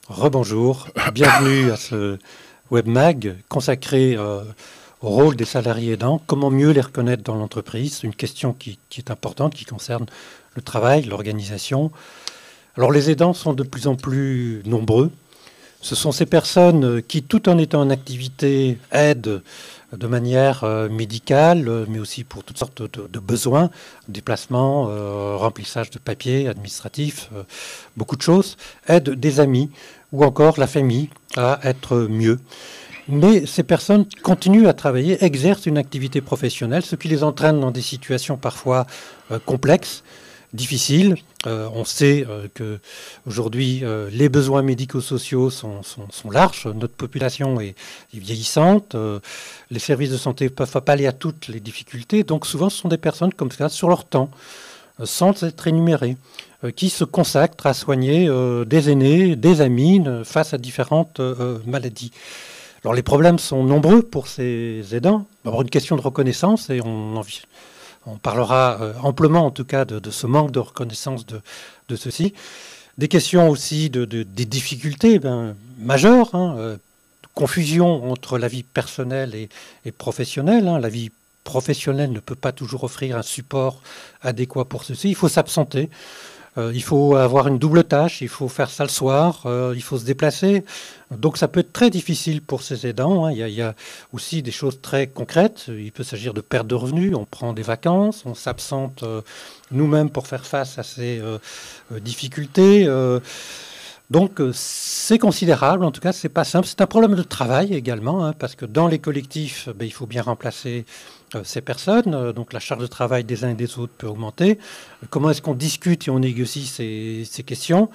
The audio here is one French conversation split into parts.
Rebonjour, bienvenue à ce webmag consacré au rôle des salariés aidants. Comment mieux les reconnaître dans l'entreprise? C'est une question qui est importante, qui concerne le travail, l'organisation. Alors les aidants sont de plus en plus nombreux. Ce sont ces personnes qui, tout en étant en activité, aident de manière médicale, mais aussi pour toutes sortes de besoins, déplacements, remplissage de papiers administratifs, beaucoup de choses, aident des amis ou encore la famille à être mieux. Mais ces personnes continuent à travailler, exercent une activité professionnelle, ce qui les entraîne dans des situations parfois complexes, difficiles. On sait qu'aujourd'hui, les besoins médico-sociaux sont larges. Notre population est vieillissante. Les services de santé ne peuvent pas pallier à toutes les difficultés. Donc souvent, ce sont des personnes comme ça, sur leur temps, sans être rémunérées, qui se consacrent à soigner des aînés, des amis, face à différentes maladies. Alors les problèmes sont nombreux pour ces aidants. D'abord une question de reconnaissance, et on parlera amplement en tout cas de ce manque de reconnaissance de ceci. Des questions aussi des difficultés majeures, confusion entre la vie personnelle et professionnelle. La vie professionnelle ne peut pas toujours offrir un support adéquat pour ceci. Il faut s'absenter. Il faut avoir une double tâche, il faut faire ça le soir, il faut se déplacer. Donc ça peut être très difficile pour ces aidants. Il y a aussi des choses très concrètes. Il peut s'agir de perte de revenus, on prend des vacances, on s'absente nous-mêmes pour faire face à ces difficultés. Donc c'est considérable, en tout cas c'est pas simple. C'est un problème de travail également, parce que dans les collectifs, il faut bien remplacer ces personnes. Donc la charge de travail des uns et des autres peut augmenter. Comment est-ce qu'on discute et on négocie ces questions?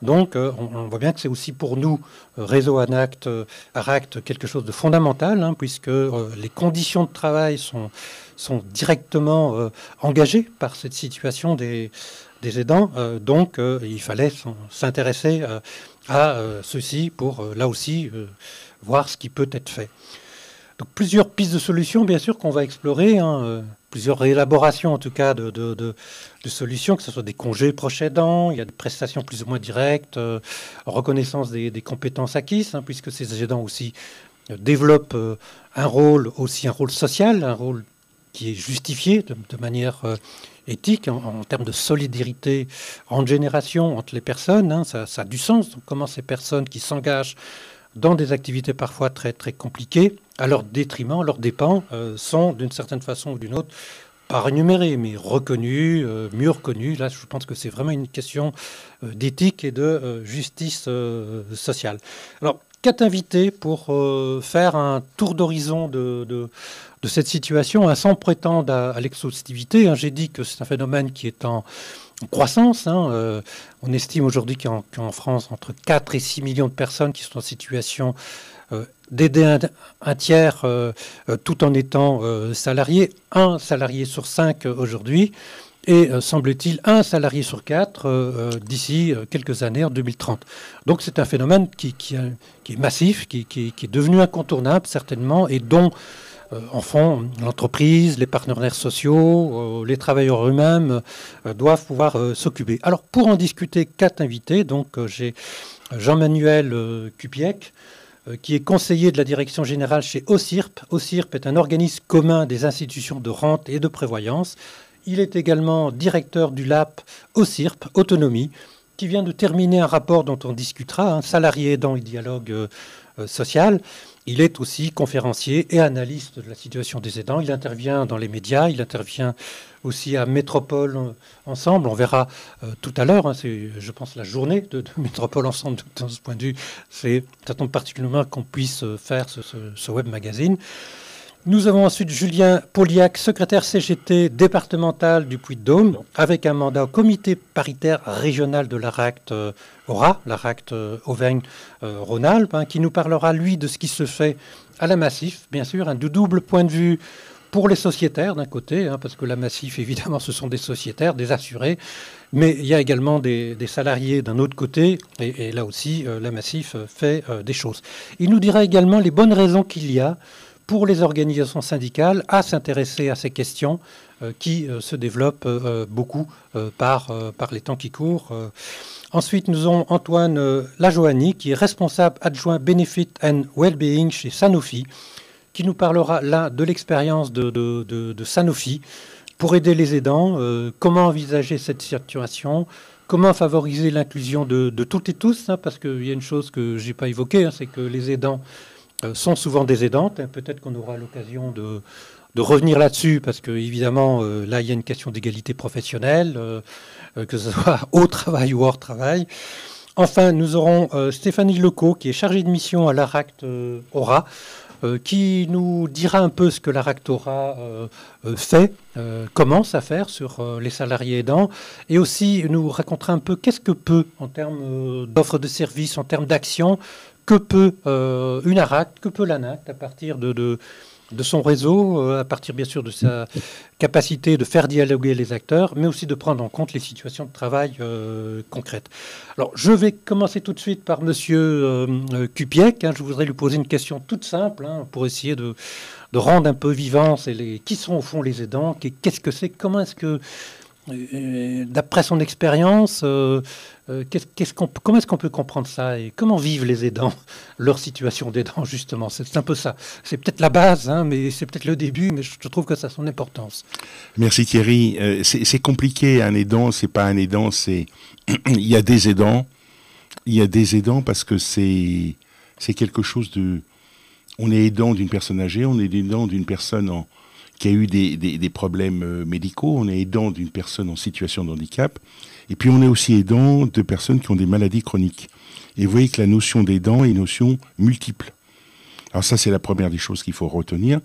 Donc on voit bien que c'est aussi pour nous, Réseau ARACT, quelque chose de fondamental, puisque les conditions de travail sont directement engagées par cette situation des aidants. Donc il fallait s'intéresser à ceci pour là aussi voir ce qui peut être fait. Donc plusieurs pistes de solutions, bien sûr, qu'on va explorer, plusieurs élaborations en tout cas de solutions, que ce soit des congés proches aidants, il y a des prestations plus ou moins directes, reconnaissance des compétences acquises, puisque ces aidants aussi développent un rôle social, un rôle qui est justifié de manière éthique, en termes de solidarité entre générations, entre les personnes. Ça a du sens. Donc, comment ces personnes qui s'engagent dans des activités parfois très, très compliquées, à leur détriment, à leurs dépens, sont d'une certaine façon ou d'une autre, pas rémunérées, mais reconnues, mieux reconnues. Là, je pense que c'est vraiment une question d'éthique et de justice sociale. Alors, 4 invités pour faire un tour d'horizon de cette situation, sans prétendre à l'exhaustivité. J'ai dit que c'est un phénomène qui est en croissance. On estime aujourd'hui qu'en France, entre 4 et 6 millions de personnes qui sont en situation d'aider un tiers tout en étant salarié. Un salarié sur 5 aujourd'hui. Et semble-t-il, un salarié sur 4 d'ici quelques années, en 2030. Donc c'est un phénomène qui est massif, qui est devenu incontournable certainement, et dont en fond l'entreprise, les partenaires sociaux, les travailleurs eux-mêmes doivent pouvoir s'occuper. Alors pour en discuter, 4 invités. Donc j'ai Jean-Manuel Kupiec, qui est conseiller de la direction générale chez OCIRP. OCIRP est un organisme commun des institutions de rente et de prévoyance. Il est également directeur du LAP OCIRP, Autonomie, qui vient de terminer un rapport dont on discutera, salarié aidant et dialogue social. Il est aussi conférencier et analyste de la situation des aidants. Il intervient dans les médias, il intervient aussi à Métropole Ensemble. On verra tout à l'heure, c'est, je pense, la journée de Métropole Ensemble. Dans ce point de vue, ça tombe particulièrement qu'on puisse faire ce web magazine. Nous avons ensuite Julien Pauliac, secrétaire CGT départemental du Puy-de-Dôme, avec un mandat au comité paritaire régional de l'ARACT AURA, l'ARACT Auvergne-Rhône-Alpes, qui nous parlera, lui, de ce qui se fait à la Massif, bien sûr, un double point de vue pour les sociétaires d'un côté, parce que la Massif, évidemment, ce sont des sociétaires, des assurés, mais il y a également des salariés d'un autre côté, et là aussi, la Massif fait des choses. Il nous dira également les bonnes raisons qu'il y a pour les organisations syndicales à s'intéresser à ces questions qui se développent beaucoup par les temps qui courent. Ensuite, nous avons Antoine Lajoanie, qui est responsable adjoint Benefit and Wellbeing chez Sanofi, qui nous parlera là de l'expérience de Sanofi pour aider les aidants, comment envisager cette situation, comment favoriser l'inclusion de toutes et tous, hein, parce qu'il y a une chose que je n'ai pas évoquée, hein, c'est que les aidants sont souvent des aidantes. Hein, peut-être qu'on aura l'occasion de revenir là-dessus, parce que évidemment, là, il y a une question d'égalité professionnelle, que ce soit au travail ou hors travail. Enfin, nous aurons Stéphanie Lecaux, qui est chargée de mission à l'ARACT Aura, qui nous dira un peu ce que l'ARACT Aura fait, commence à faire sur les salariés aidants, et aussi nous racontera un peu qu'est-ce que peut, en termes d'offres de services, en termes d'action, que peut une ARACT, que peut l'ANACT à partir de son réseau, à partir bien sûr de sa capacité de faire dialoguer les acteurs, mais aussi de prendre en compte les situations de travail concrètes. Alors, je vais commencer tout de suite par Monsieur Kupiec. Hein, je voudrais lui poser une question toute simple, hein, pour essayer de rendre un peu vivant qui sont au fond les aidants, qu'est-ce que c'est, comment est-ce que, d'après son expérience, comment est-ce qu'on peut comprendre ça et comment vivent les aidants, leur situation d'aidant, justement. C'est un peu ça. C'est peut-être la base, hein, mais c'est peut-être le début, mais je trouve que ça a son importance. Merci Thierry. C'est compliqué, un aidant, c'est pas un aidant, il y a des aidants. Il y a des aidants parce que c'est quelque chose de... On est aidant d'une personne âgée, on est aidant d'une personne qui a eu des problèmes médicaux, on est aidant d'une personne en situation de handicap, et puis on est aussi aidant de personnes qui ont des maladies chroniques. Et vous voyez que la notion d'aidant est une notion multiple. Alors ça, c'est la première des choses qu'il faut retenir.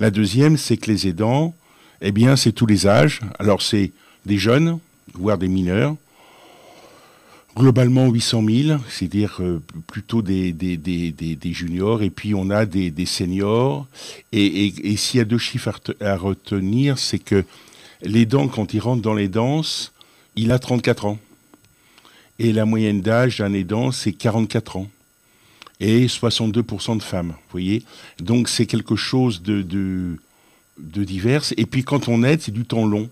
La deuxième, c'est que les aidants, eh bien, c'est tous les âges. Alors c'est des jeunes, voire des mineurs, globalement 800 000, c'est-à-dire plutôt des juniors, et puis on a des seniors. Et s'il y a deux chiffres à retenir, c'est que l'aidant, quand il rentre dans les danses, il a 34 ans. Et la moyenne d'âge d'un aidant, c'est 44 ans. Et 62% de femmes, vous voyez. Donc c'est quelque chose de divers. Et puis quand on aide, c'est du temps long.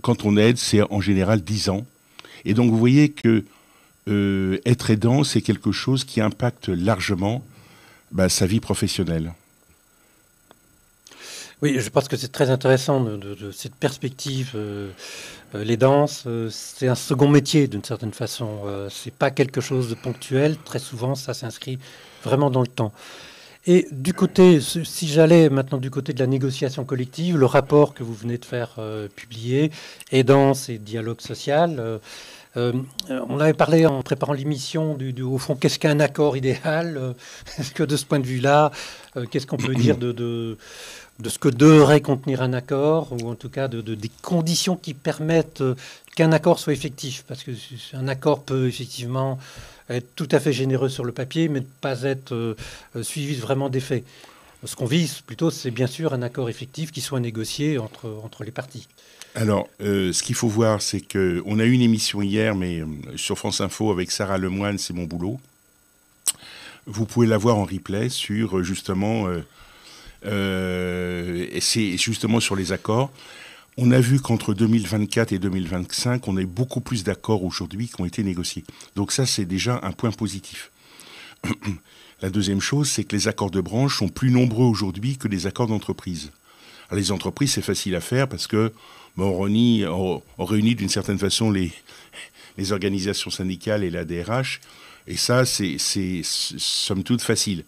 Quand on aide, c'est en général 10 ans. Et donc vous voyez que être aidant, c'est quelque chose qui impacte largement sa vie professionnelle. Oui, je pense que c'est très intéressant de cette perspective. Les danses, c'est un second métier d'une certaine façon. C'est pas quelque chose de ponctuel. Très souvent, ça s'inscrit vraiment dans le temps. Et du côté, si j'allais maintenant du côté de la négociation collective, le rapport que vous venez de faire publier, Aidance et dialogue social, on avait parlé en préparant l'émission au fond, qu'est-ce qu'un accord idéal? Est-ce que de ce point de vue-là, qu'est-ce qu'on peut dire de ce que devrait contenir un accord, ou en tout cas des conditions qui permettent qu'un accord soit effectif? Parce que un accord peut effectivement être tout à fait généreux sur le papier, mais ne pas être suivi vraiment des faits. Ce qu'on vise plutôt, c'est bien sûr un accord effectif qui soit négocié entre les parties. Alors, ce qu'il faut voir, c'est qu'on a eu une émission hier, mais sur France Info avec Sarah Lemoine, c'est mon boulot. Vous pouvez la voir en replay sur justement... c'est justement sur les accords. On a vu qu'entre 2024 et 2025, on a eu beaucoup plus d'accords aujourd'hui qui ont été négociés. Donc ça, c'est déjà un point positif. La deuxième chose, c'est que les accords de branche sont plus nombreux aujourd'hui que les accords d'entreprise. Alors, les entreprises, c'est facile à faire parce que on réunit d'une certaine façon les organisations syndicales et la DRH, et ça, c'est somme toute facile.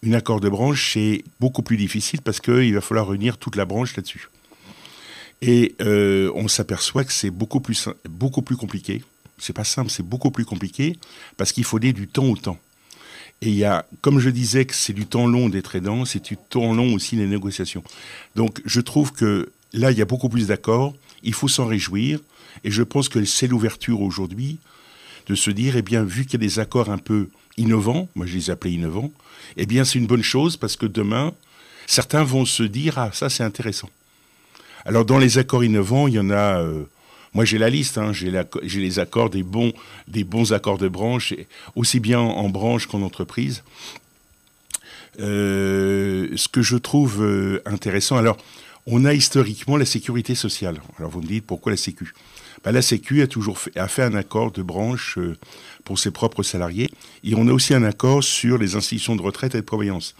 Un accord de branche, c'est beaucoup plus difficile parce qu'il va falloir réunir toute la branche là-dessus. Et on s'aperçoit que c'est beaucoup plus compliqué. C'est pas simple, c'est beaucoup plus compliqué parce qu'il faut donner du temps au temps. Et il y a, comme je disais, que c'est du temps long d'être aidant, c'est du temps long aussi les négociations. Donc je trouve que là, il y a beaucoup plus d'accords, il faut s'en réjouir, et je pense que c'est l'ouverture aujourd'hui de se dire, eh bien, vu qu'il y a des accords un peu innovants, moi je les appelais innovants, eh bien c'est une bonne chose parce que demain, certains vont se dire, ah ça c'est intéressant. Alors dans les accords innovants, il y en a... moi, j'ai la liste, hein, j'ai les accords, des bons accords de branche, aussi bien en branche qu'en entreprise. Ce que je trouve intéressant, alors, on a historiquement la sécurité sociale. Alors vous me dites, pourquoi la Sécu? La Sécu a fait un accord de branche pour ses propres salariés. Et on a aussi un accord sur les institutions de retraite et de prévoyance,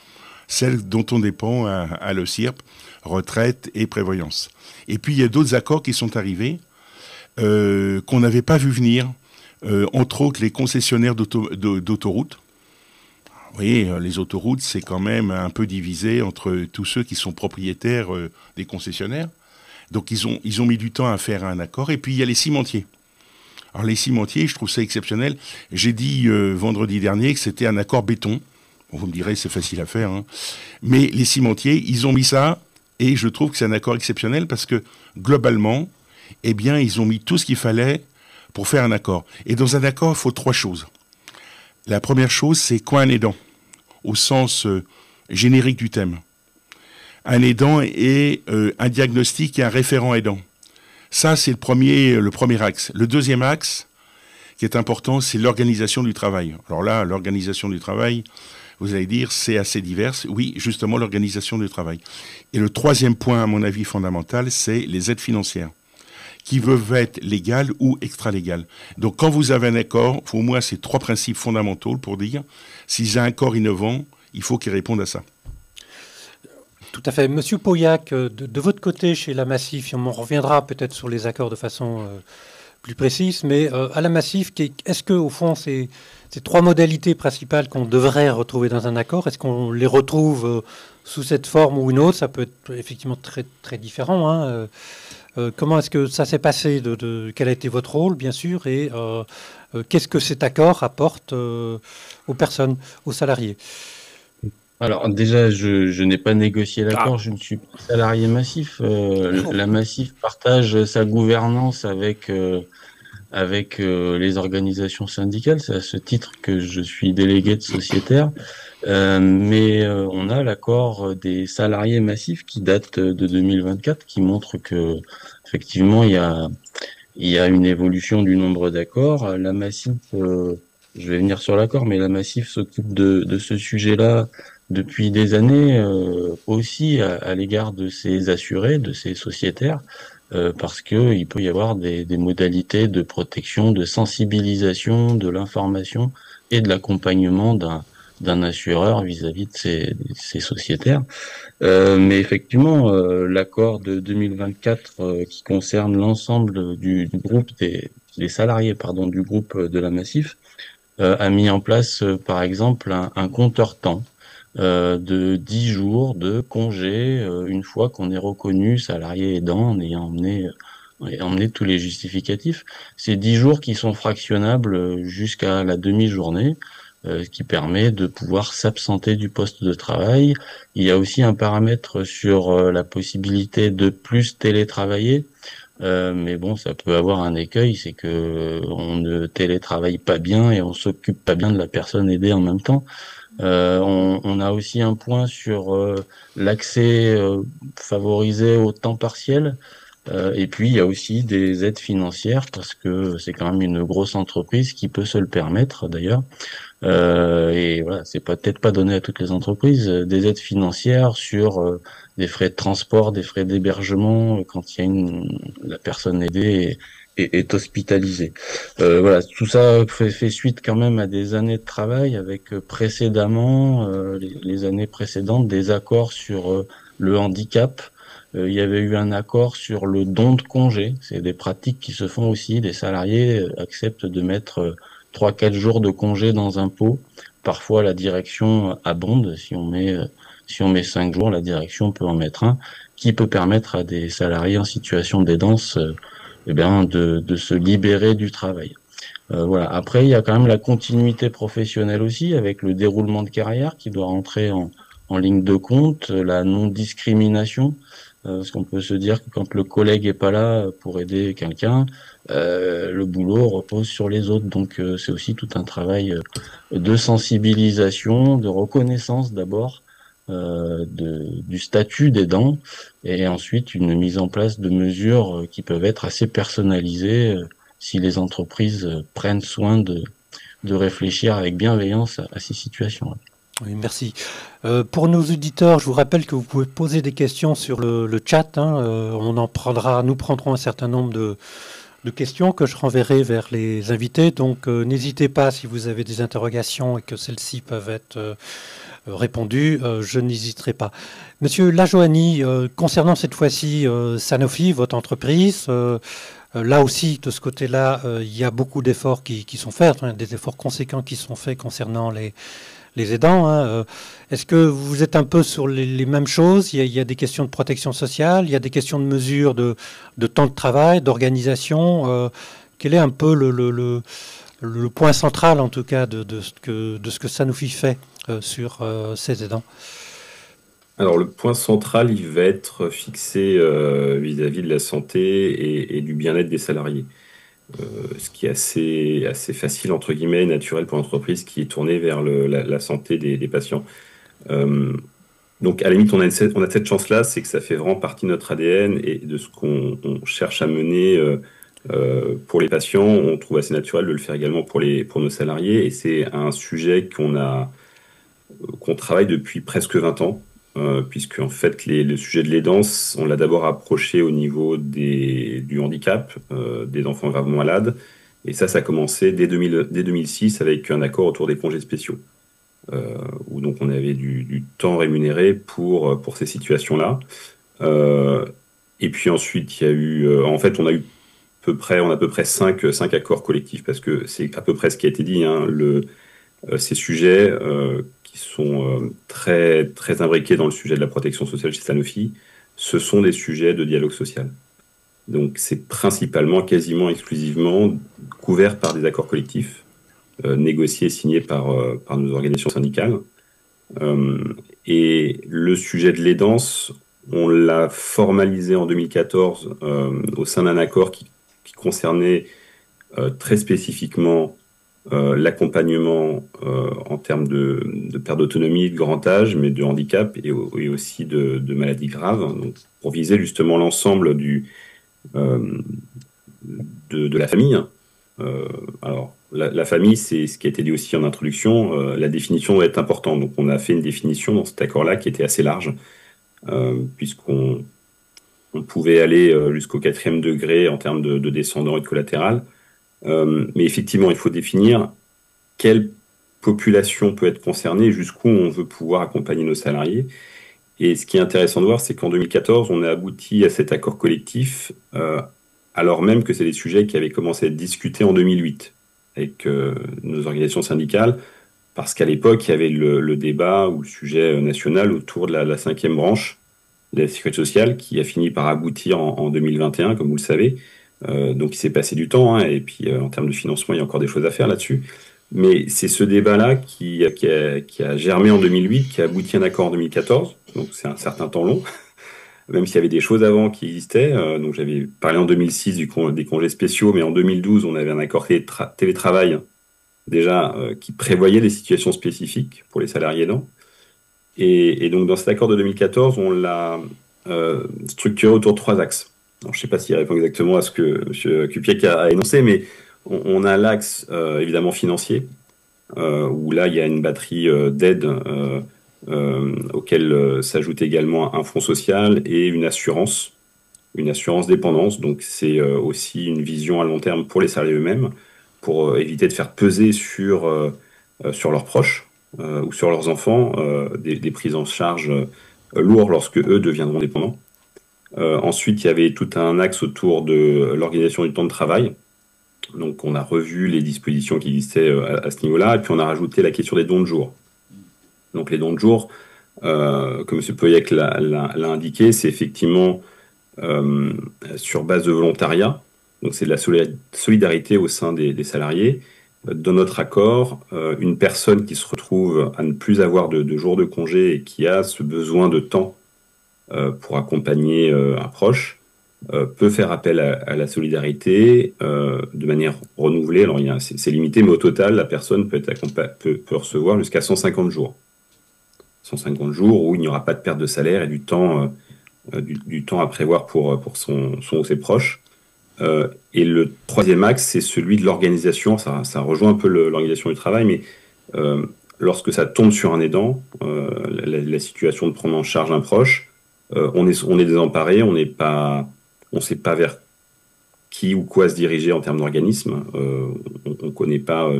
celles dont on dépend à l'OCIRP, retraite et prévoyance. Et puis il y a d'autres accords qui sont arrivés qu'on n'avait pas vu venir, entre autres les concessionnaires d'autoroutes. Vous voyez, les autoroutes, c'est quand même un peu divisé entre tous ceux qui sont propriétaires des concessionnaires. Donc ils ont mis du temps à faire un accord. Et puis il y a les cimentiers. Alors les cimentiers, je trouve ça exceptionnel. J'ai dit vendredi dernier que c'était un accord béton. Bon, vous me direz, c'est facile à faire, hein. Mais les cimentiers, ils ont mis ça, et je trouve que c'est un accord exceptionnel parce que globalement, eh bien, ils ont mis tout ce qu'il fallait pour faire un accord. Et dans un accord, il faut 3 choses. La première chose, c'est quoi un aidant, au sens générique du thème. Un aidant est un diagnostic et un référent aidant. Ça, c'est le premier axe. Le deuxième axe, qui est important, c'est l'organisation du travail. Alors là, l'organisation du travail, vous allez dire, c'est assez divers. Oui, justement, l'organisation du travail. Et le troisième point, à mon avis, fondamental, c'est les aides financières, qui peuvent être légales ou extra-légales. Donc, quand vous avez un accord, pour moi, c'est 3 principes fondamentaux pour dire, s'il y a un accord innovant, il faut qu'il réponde à ça. Tout à fait. Monsieur Pauillac, de votre côté, chez la Massif, on reviendra peut-être sur les accords de façon plus précise, mais à la Massif, est-ce que, au fond, ces 3 modalités principales qu'on devrait retrouver dans un accord, est-ce qu'on les retrouve sous cette forme ou une autre? Ça peut être effectivement très, très différent, hein. Comment est-ce que ça s'est passé? Quel a été votre rôle, bien sûr, et qu'est-ce que cet accord apporte aux personnes, aux salariés? Alors déjà, je n'ai pas négocié l'accord, je ne suis pas salarié Massif. La Massif partage sa gouvernance avec les organisations syndicales. C'est à ce titre que je suis délégué de sociétaire. Mais on a l'accord des salariés Massif qui date de 2024, qui montre que effectivement il y a une évolution du nombre d'accords. La Massif, je vais venir sur l'accord, mais la Massif s'occupe de ce sujet-là depuis des années, aussi à l'égard de ses assurés, de ses sociétaires, parce que il peut y avoir des modalités de protection, de sensibilisation, de l'information et de l'accompagnement d'un assureur vis-à-vis de ses sociétaires. Mais effectivement, l'accord de 2024 qui concerne l'ensemble du groupe des salariés, du groupe de la Massif, a mis en place, par exemple, un compteur temps de 10 jours de congé une fois qu'on est reconnu salarié aidant en ayant emmené tous les justificatifs. C'est 10 jours qui sont fractionnables jusqu'à la demi-journée, ce qui permet de pouvoir s'absenter du poste de travail. Il y a aussi un paramètre sur la possibilité de plus télétravailler. Mais bon, ça peut avoir un écueil, c'est que on ne télétravaille pas bien et on s'occupe pas bien de la personne aidée en même temps. On a aussi un point sur l'accès favorisé au temps partiel. Et puis, il y a aussi des aides financières parce que c'est quand même une grosse entreprise qui peut se le permettre d'ailleurs. Et voilà, c'est peut-être pas donné à toutes les entreprises, des aides financières sur des frais de transport, des frais d'hébergement quand il y a la personne aidée est hospitalisée. Voilà, tout ça fait suite quand même à des années de travail avec précédemment, les années précédentes, des accords sur le handicap. Il y avait eu un accord sur le don de congé. C'est des pratiques qui se font aussi. Les salariés acceptent de mettre 3-4 jours de congé dans un pot. Parfois, la direction abonde. Si on met 5 jours, la direction peut en mettre un, qui peut permettre à des salariés en situation d'aidance de se libérer du travail. Voilà. Après, il y a quand même la continuité professionnelle aussi, avec le déroulement de carrière qui doit rentrer en ligne de compte, la non-discrimination. Parce qu'on peut se dire que quand le collègue est pas là pour aider quelqu'un, le boulot repose sur les autres. Donc c'est aussi tout un travail de sensibilisation, de reconnaissance d'abord du statut d'aidant, et ensuite une mise en place de mesures qui peuvent être assez personnalisées si les entreprises prennent soin de réfléchir avec bienveillance à ces situations. Oui, merci. Pour nos auditeurs, je vous rappelle que vous pouvez poser des questions sur le chat. Hein. Nous prendrons un certain nombre de questions que je renverrai vers les invités. Donc, n'hésitez pas si vous avez des interrogations et que celles-ci peuvent être répondues. Je n'hésiterai pas. Monsieur Lajoanie, concernant cette fois-ci Sanofi, votre entreprise, là aussi, de ce côté-là, il y a beaucoup d'efforts qui sont faits, hein, des efforts conséquents qui sont faits concernant les aidants. Hein. Est-ce que vous êtes un peu sur les mêmes choses? Il y a des questions de protection sociale, il y a des questions de mesure de temps de travail, d'organisation. Quel est un peu le point central, en tout cas, de ce que Sanofi fait sur ces aidants? Alors, le point central, il va être fixé vis-à-vis de la santé et du bien-être des salariés. Ce qui est assez facile, entre guillemets, naturel pour l'entreprise qui est tournée vers la santé des patients. Donc, à la limite, on a cette chance-là, c'est que ça fait vraiment partie de notre ADN et de ce qu'on cherche à mener pour les patients. On trouve assez naturel de le faire également pour nos salariés. Et c'est un sujet qu'on travaille depuis presque 20 ans. Puisque en fait le sujet de l'aidance, on l'a d'abord approché au niveau du handicap, des enfants gravement malades, et ça a commencé dès 2006 avec un accord autour des congés spéciaux, où donc on avait du temps rémunéré pour ces situations-là. Et puis ensuite il y a eu, en fait on a à peu près 5 accords collectifs, parce que c'est à peu près ce qui a été dit, hein, ces sujets qui sont très, très imbriqués dans le sujet de la protection sociale chez Sanofi, ce sont des sujets de dialogue social. Donc c'est principalement, quasiment exclusivement couvert par des accords collectifs, négociés et signés par nos organisations syndicales. Et le sujet de l'aidance, on l'a formalisé en 2014 au sein d'un accord qui concernait très spécifiquement l'accompagnement en termes de perte d'autonomie, de grand âge, mais de handicap et aussi de maladies graves, donc pour viser justement l'ensemble de la famille. Alors, la famille, c'est ce qui a été dit aussi en introduction, la définition doit être importante. Donc, on a fait une définition dans cet accord-là qui était assez large, puisqu'on pouvait aller jusqu'au 4e degré en termes de descendants et de collatéral. Mais effectivement, il faut définir quelle population peut être concernée et jusqu'où on veut pouvoir accompagner nos salariés. Et ce qui est intéressant de voir, c'est qu'en 2014, on a abouti à cet accord collectif, alors même que c'est des sujets qui avaient commencé à être discutés en 2008 avec nos organisations syndicales, parce qu'à l'époque, il y avait le débat ou le sujet national autour de la 5e branche de la sécurité sociale, qui a fini par aboutir en 2021, comme vous le savez. Donc il s'est passé du temps, hein, et puis en termes de financement, il y a encore des choses à faire là-dessus. Mais c'est ce débat-là qui a germé en 2008, qui a abouti à un accord en 2014, donc c'est un certain temps long, même s'il y avait des choses avant qui existaient. Donc j'avais parlé en 2006 des congés spéciaux, mais en 2012, on avait un accord télétravail déjà qui prévoyait des situations spécifiques pour les salariés aidants. Et donc dans cet accord de 2014, on l'a structuré autour de 3 axes. Alors, je ne sais pas s'il répond exactement à ce que M. Kupiec a énoncé, mais on a l'axe évidemment financier, où là il y a une batterie d'aides auquel s'ajoute également un fonds social et une assurance dépendance. Donc c'est aussi une vision à long terme pour les salariés eux-mêmes, pour éviter de faire peser sur leurs proches ou sur leurs enfants des prises en charge lourdes lorsque eux deviendront dépendants. Ensuite, il y avait tout un axe autour de l'organisation du temps de travail. Donc, on a revu les dispositions qui existaient à ce niveau-là, et puis on a rajouté la question des dons de jour. Donc, les dons de jour, comme M. Poyek l'a indiqué, c'est effectivement sur base de volontariat. Donc, c'est de la solidarité au sein des salariés. Dans notre accord, une personne qui se retrouve à ne plus avoir de jours de congé et qui a ce besoin de temps pour accompagner un proche, peut faire appel à la solidarité de manière renouvelée. Alors, c'est limité, mais au total, la personne peut recevoir jusqu'à 150 jours. 150 jours où il n'y aura pas de perte de salaire et du temps à prévoir pour son ou ses proches. Et le troisième axe, c'est celui de l'organisation. Ça rejoint un peu l'organisation du travail, mais lorsque ça tombe sur un aidant, la situation de prendre en charge un proche, on est désemparé, on sait pas vers qui ou quoi se diriger en termes d'organisme. On ne connaît pas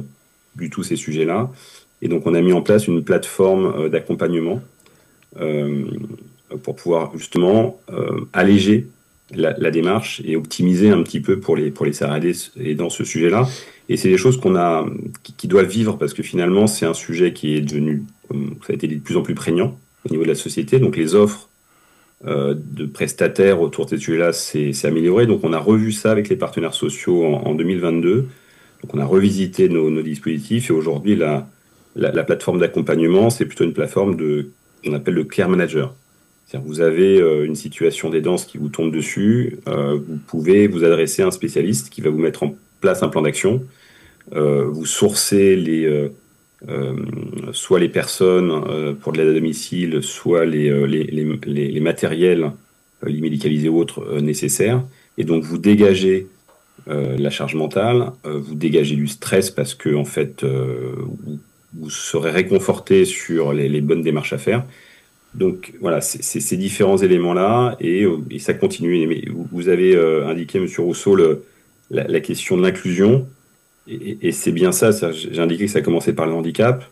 du tout ces sujets-là. Et donc, on a mis en place une plateforme d'accompagnement pour pouvoir justement alléger la démarche et optimiser un petit peu pour les salariés et dans ce sujet-là. Et c'est des choses qui doivent vivre parce que finalement, c'est un sujet qui est devenu, comme ça a été dit, de plus en plus prégnant au niveau de la société. Donc, les offres de prestataires autour de ces sujets-là s'est amélioré. Donc, on a revu ça avec les partenaires sociaux en 2022. Donc, on a revisité nos dispositifs et aujourd'hui, la plateforme d'accompagnement, c'est plutôt une plateforme qu'on appelle le Care Manager. C'est-à-dire vous avez une situation d'aidance qui vous tombe dessus, vous pouvez vous adresser à un spécialiste qui va vous mettre en place un plan d'action. Vous sourcez soit les personnes pour de l'aide à domicile, soit les matériels, les médicalisés ou autres nécessaires. Et donc vous dégagez la charge mentale, vous dégagez du stress parce que en fait vous serez réconforté sur les bonnes démarches à faire. Donc voilà, c'est ces différents éléments-là et ça continue. Mais vous avez indiqué, Monsieur Rousseau, la question de l'inclusion et c'est bien ça. J'ai indiqué que ça commençait par le handicap.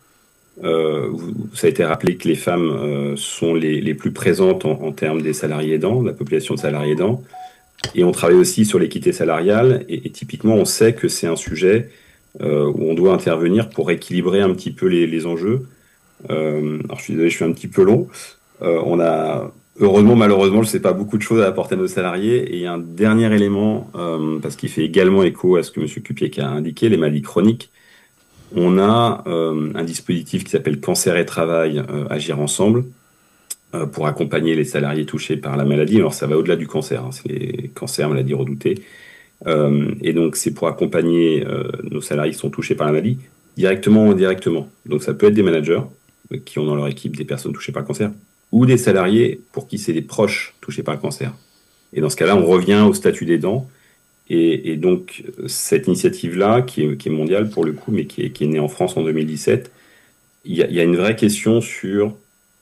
Ça a été rappelé que les femmes sont les plus présentes en termes des salariés aidants, de la population de salariés aidants. Et on travaille aussi sur l'équité salariale et typiquement on sait que c'est un sujet où on doit intervenir pour équilibrer un petit peu les enjeux. Alors je suis désolé, je suis un petit peu long. On a heureusement, malheureusement, je sais pas beaucoup de choses à apporter à nos salariés. Et il y a un dernier élément parce qu'il fait également écho à ce que Monsieur Cupiec a indiqué, les maladies chroniques. On a un dispositif qui s'appelle Cancer et Travail, Agir Ensemble, pour accompagner les salariés touchés par la maladie. Alors ça va au-delà du cancer, hein, c'est les cancers, maladies redoutées. Et donc c'est pour accompagner nos salariés qui sont touchés par la maladie, directement ou indirectement. Donc ça peut être des managers qui ont dans leur équipe des personnes touchées par le cancer, ou des salariés pour qui c'est des proches touchés par le cancer. Et dans ce cas-là, on revient au statut d'aidant. Et donc, cette initiative-là, qui est mondiale pour le coup, mais qui est née en France en 2017, il y a une vraie question sur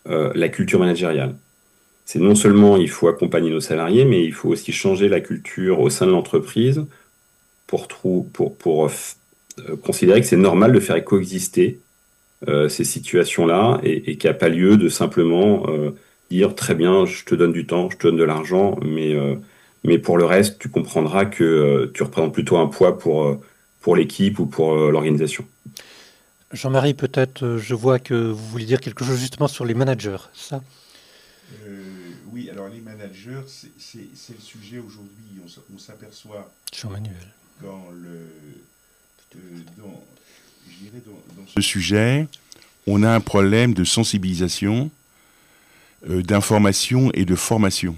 la culture managériale. C'est non seulement il faut accompagner nos salariés, mais il faut aussi changer la culture au sein de l'entreprise pour considérer que c'est normal de faire coexister ces situations-là et qu'il n'y a pas lieu de simplement dire très bien, je te donne du temps, je te donne de l'argent, mais pour le reste, tu comprendras que tu représentes plutôt un poids pour l'équipe ou pour l'organisation. Jean-Marie, peut-être, je vois que vous voulez dire quelque chose justement sur les managers, ça Oui, alors les managers, c'est le sujet aujourd'hui. On s'aperçoit Jean-Manuel. Dans ce sujet, on a un problème de sensibilisation, d'information et de formation.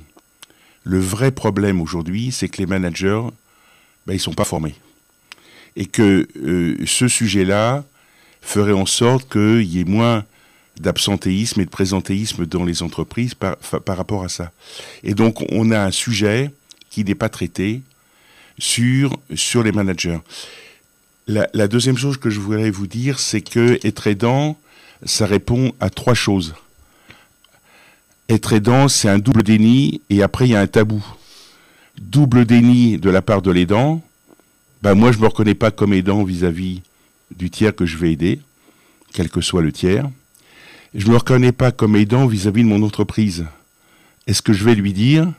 Le vrai problème aujourd'hui, c'est que les managers, ils ne sont pas formés. Et que ce sujet-là ferait en sorte qu'il y ait moins d'absentéisme et de présentéisme dans les entreprises par rapport à ça. Et donc, on a un sujet qui n'est pas traité sur les managers. La deuxième chose que je voudrais vous dire, c'est que être aidant, ça répond à 3 choses. Être aidant, c'est un double déni, et après, il y a un tabou. Double déni de la part de l'aidant. Moi, je ne me reconnais pas comme aidant vis-à-vis du tiers que je vais aider, quel que soit le tiers. Je ne me reconnais pas comme aidant vis-à-vis de mon entreprise. Est-ce que je vais lui dire,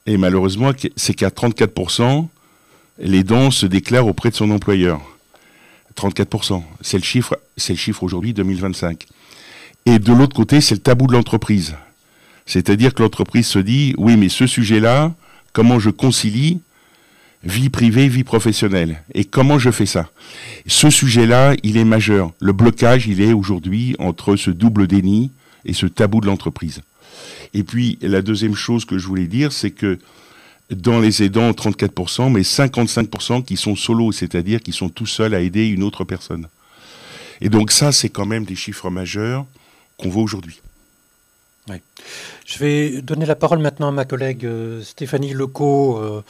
et malheureusement, c'est qu'à 34%, l'aidant se déclare auprès de son employeur. 34%. C'est le chiffre aujourd'hui 2025. Et de l'autre côté, c'est le tabou de l'entreprise. C'est-à-dire que l'entreprise se dit, oui, mais ce sujet-là, comment je concilie vie privée, vie professionnelle? Et comment je fais ça? Ce sujet-là, il est majeur. Le blocage, il est aujourd'hui entre ce double déni et ce tabou de l'entreprise. Et puis, la deuxième chose que je voulais dire, c'est que dans les aidants, 34%, mais 55% qui sont solos, c'est-à-dire qui sont tout seuls à aider une autre personne. Et donc ça, c'est quand même des chiffres majeurs qu'on voit aujourd'hui. Oui. Je vais donner la parole maintenant à ma collègue Stéphanie Lecaux,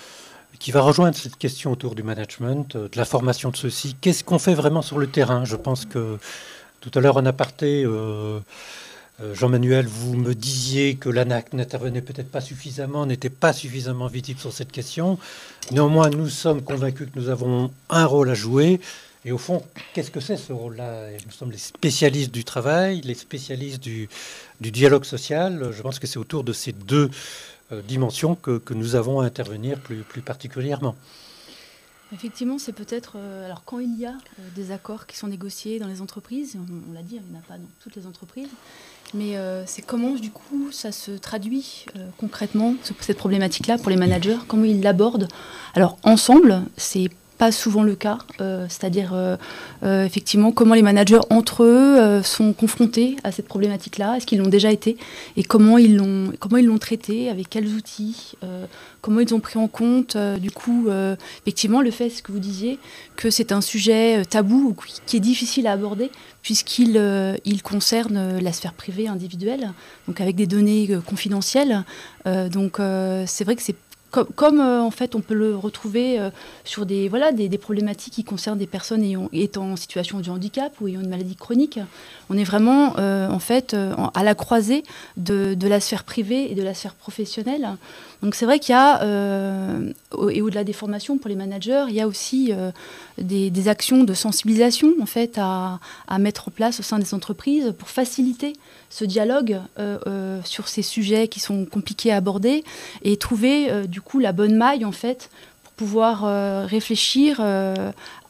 qui va rejoindre cette question autour du management, de la formation de ceux-ci. Qu'est-ce qu'on fait vraiment sur le terrain? Je pense que Tout à l'heure, en aparté, Jean-Manuel, vous me disiez que l'ANAC n'intervenait peut-être pas suffisamment, n'était pas suffisamment visible sur cette question. Néanmoins, nous sommes convaincus que nous avons un rôle à jouer. Et au fond, qu'est-ce que c'est ce rôle-là? Nous sommes les spécialistes du travail, les spécialistes du dialogue social. Je pense que c'est autour de ces deux dimensions que nous avons à intervenir plus particulièrement. Effectivement, c'est peut-être... alors, quand il y a des accords qui sont négociés dans les entreprises, on l'a dit, il n'y en a pas dans toutes les entreprises, mais c'est comment, du coup, ça se traduit concrètement, cette problématique-là, pour les managers, comment ils l'abordent. Alors, ensemble, c'est pas souvent le cas, c'est-à-dire effectivement comment les managers entre eux sont confrontés à cette problématique-là, est-ce qu'ils l'ont déjà été et comment ils l'ont traité, avec quels outils, comment ils ont pris en compte du coup effectivement le fait, ce que vous disiez, que c'est un sujet tabou qui est difficile à aborder puisqu'il concerne la sphère privée individuelle, donc avec des données confidentielles, donc c'est vrai que c'est comme en fait on peut le retrouver sur des problématiques qui concernent des personnes étant en situation de handicap ou ayant une maladie chronique. On est vraiment en fait à la croisée de la sphère privée et de la sphère professionnelle. Donc c'est vrai qu'il y a, et au-delà des formations pour les managers, il y a aussi des actions de sensibilisation en fait à mettre en place au sein des entreprises pour faciliter ce dialogue sur ces sujets qui sont compliqués à aborder et trouver du coup la bonne maille en fait pour pouvoir réfléchir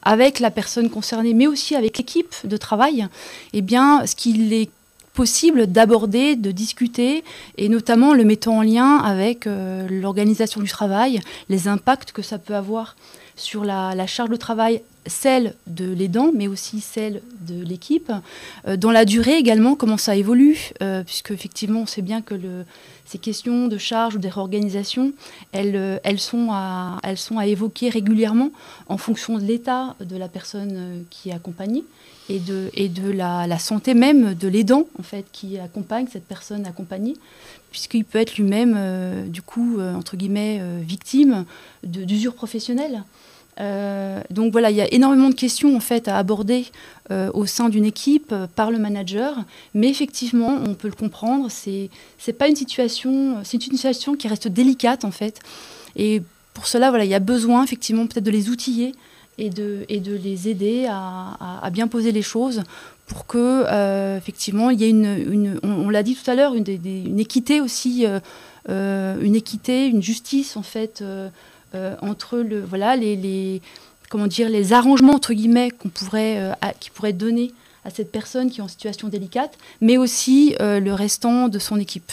avec la personne concernée mais aussi avec l'équipe de travail, eh bien ce qu'il est possible d'aborder, de discuter et notamment le mettant en lien avec l'organisation du travail, les impacts que ça peut avoir sur la charge de travail, celle de l'aidant, mais aussi celle de l'équipe. Dans la durée également, comment ça évolue, puisque effectivement, on sait bien que ces questions de charge ou de réorganisation, elles sont à évoquer régulièrement en fonction de l'état de la personne qui est accompagnée et de la santé même de l'aidant, en fait, qui accompagne cette personne accompagnée, puisqu'il peut être lui-même, du coup, entre guillemets, victime d'usure professionnelle. Donc voilà, il y a énormément de questions en fait à aborder au sein d'une équipe par le manager, mais effectivement, on peut le comprendre, c'est pas une situation, c'est une situation qui reste délicate en fait, et pour cela, voilà, il y a besoin effectivement peut-être de les outiller et de les aider à bien poser les choses pour que effectivement il y ait on l'a dit tout à l'heure, une équité aussi, une équité, une justice en fait. Entre les arrangements entre guillemets qui pourraient donner à cette personne qui est en situation délicate, mais aussi le restant de son équipe.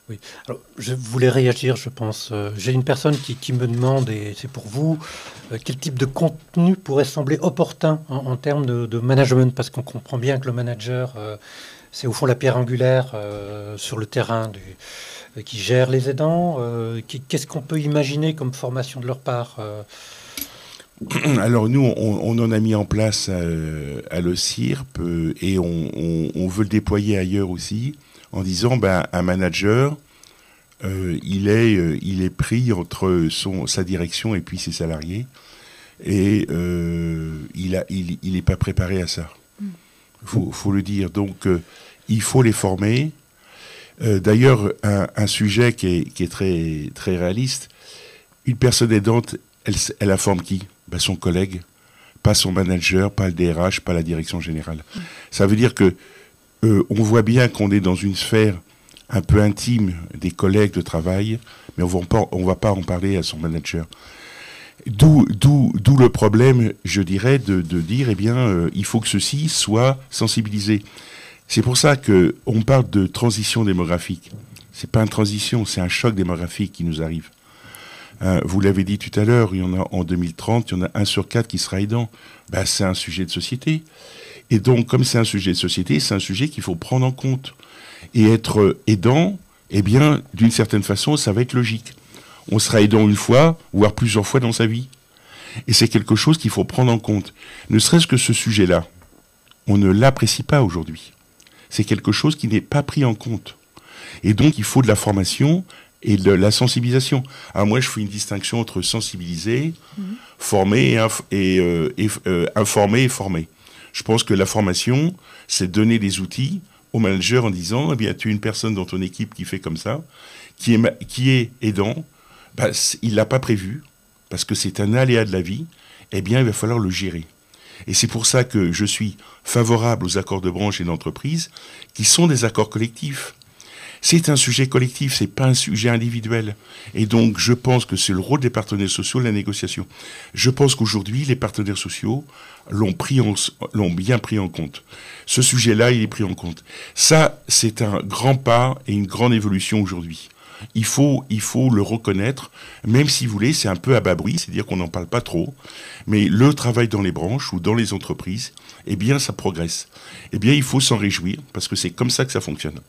Oui, alors je voulais réagir, je pense. J'ai une personne qui me demande, et c'est pour vous, quel type de contenu pourrait sembler opportun en termes de management, parce qu'on comprend bien que le manager, c'est au fond la pierre angulaire sur le terrain qui gère les aidants. Qu'est-ce qu'on peut imaginer comme formation de leur part Alors nous, on en a mis en place à l'OCIRP et on veut le déployer ailleurs aussi, en disant un manager, il est pris entre sa direction et puis ses salariés, et il n'est pas préparé à ça. Faut le dire. Donc il faut les former. D'ailleurs, un sujet qui est très, très réaliste, une personne aidante, elle informe qui? Son collègue, pas son manager, pas le DRH, pas la direction générale. Ça veut dire que on voit bien qu'on est dans une sphère un peu intime des collègues de travail, mais on va pas en parler à son manager. D'où le problème, je dirais, de dire, il faut que ceci soit sensibilisé. C'est pour ça qu'on parle de transition démographique. C'est pas une transition, c'est un choc démographique qui nous arrive. Vous l'avez dit tout à l'heure, il y en a en 2030, il y en a 1 sur 4 qui sera aidant. C'est un sujet de société. Et donc, comme c'est un sujet de société, c'est un sujet qu'il faut prendre en compte. Et être aidant, d'une certaine façon, ça va être logique. On sera aidant une fois, voire plusieurs fois dans sa vie. Et c'est quelque chose qu'il faut prendre en compte. Ne serait-ce que ce sujet-là, on ne l'apprécie pas aujourd'hui. C'est quelque chose qui n'est pas pris en compte. Et donc, il faut de la formation et de la sensibilisation. Alors moi, je fais une distinction entre sensibiliser, former et informer et former. Je pense que la formation, c'est donner des outils au manager en disant, eh bien, tu es une personne dans ton équipe qui fait comme ça, qui est aidant, il l'a pas prévu, parce que c'est un aléa de la vie, eh bien, il va falloir le gérer. Et c'est pour ça que je suis favorable aux accords de branche et d'entreprise, qui sont des accords collectifs. C'est un sujet collectif, c'est pas un sujet individuel. Et donc, je pense que c'est le rôle des partenaires sociaux, la négociation. Je pense qu'aujourd'hui, les partenaires sociaux l'ont bien pris en compte. Ce sujet-là, il est pris en compte. Ça, c'est un grand pas et une grande évolution aujourd'hui. Il faut le reconnaître, même si vous voulez, c'est un peu à bas bruit, c'est-à-dire qu'on n'en parle pas trop. Mais le travail dans les branches ou dans les entreprises, eh bien, ça progresse. Eh bien, il faut s'en réjouir, parce que c'est comme ça que ça fonctionne.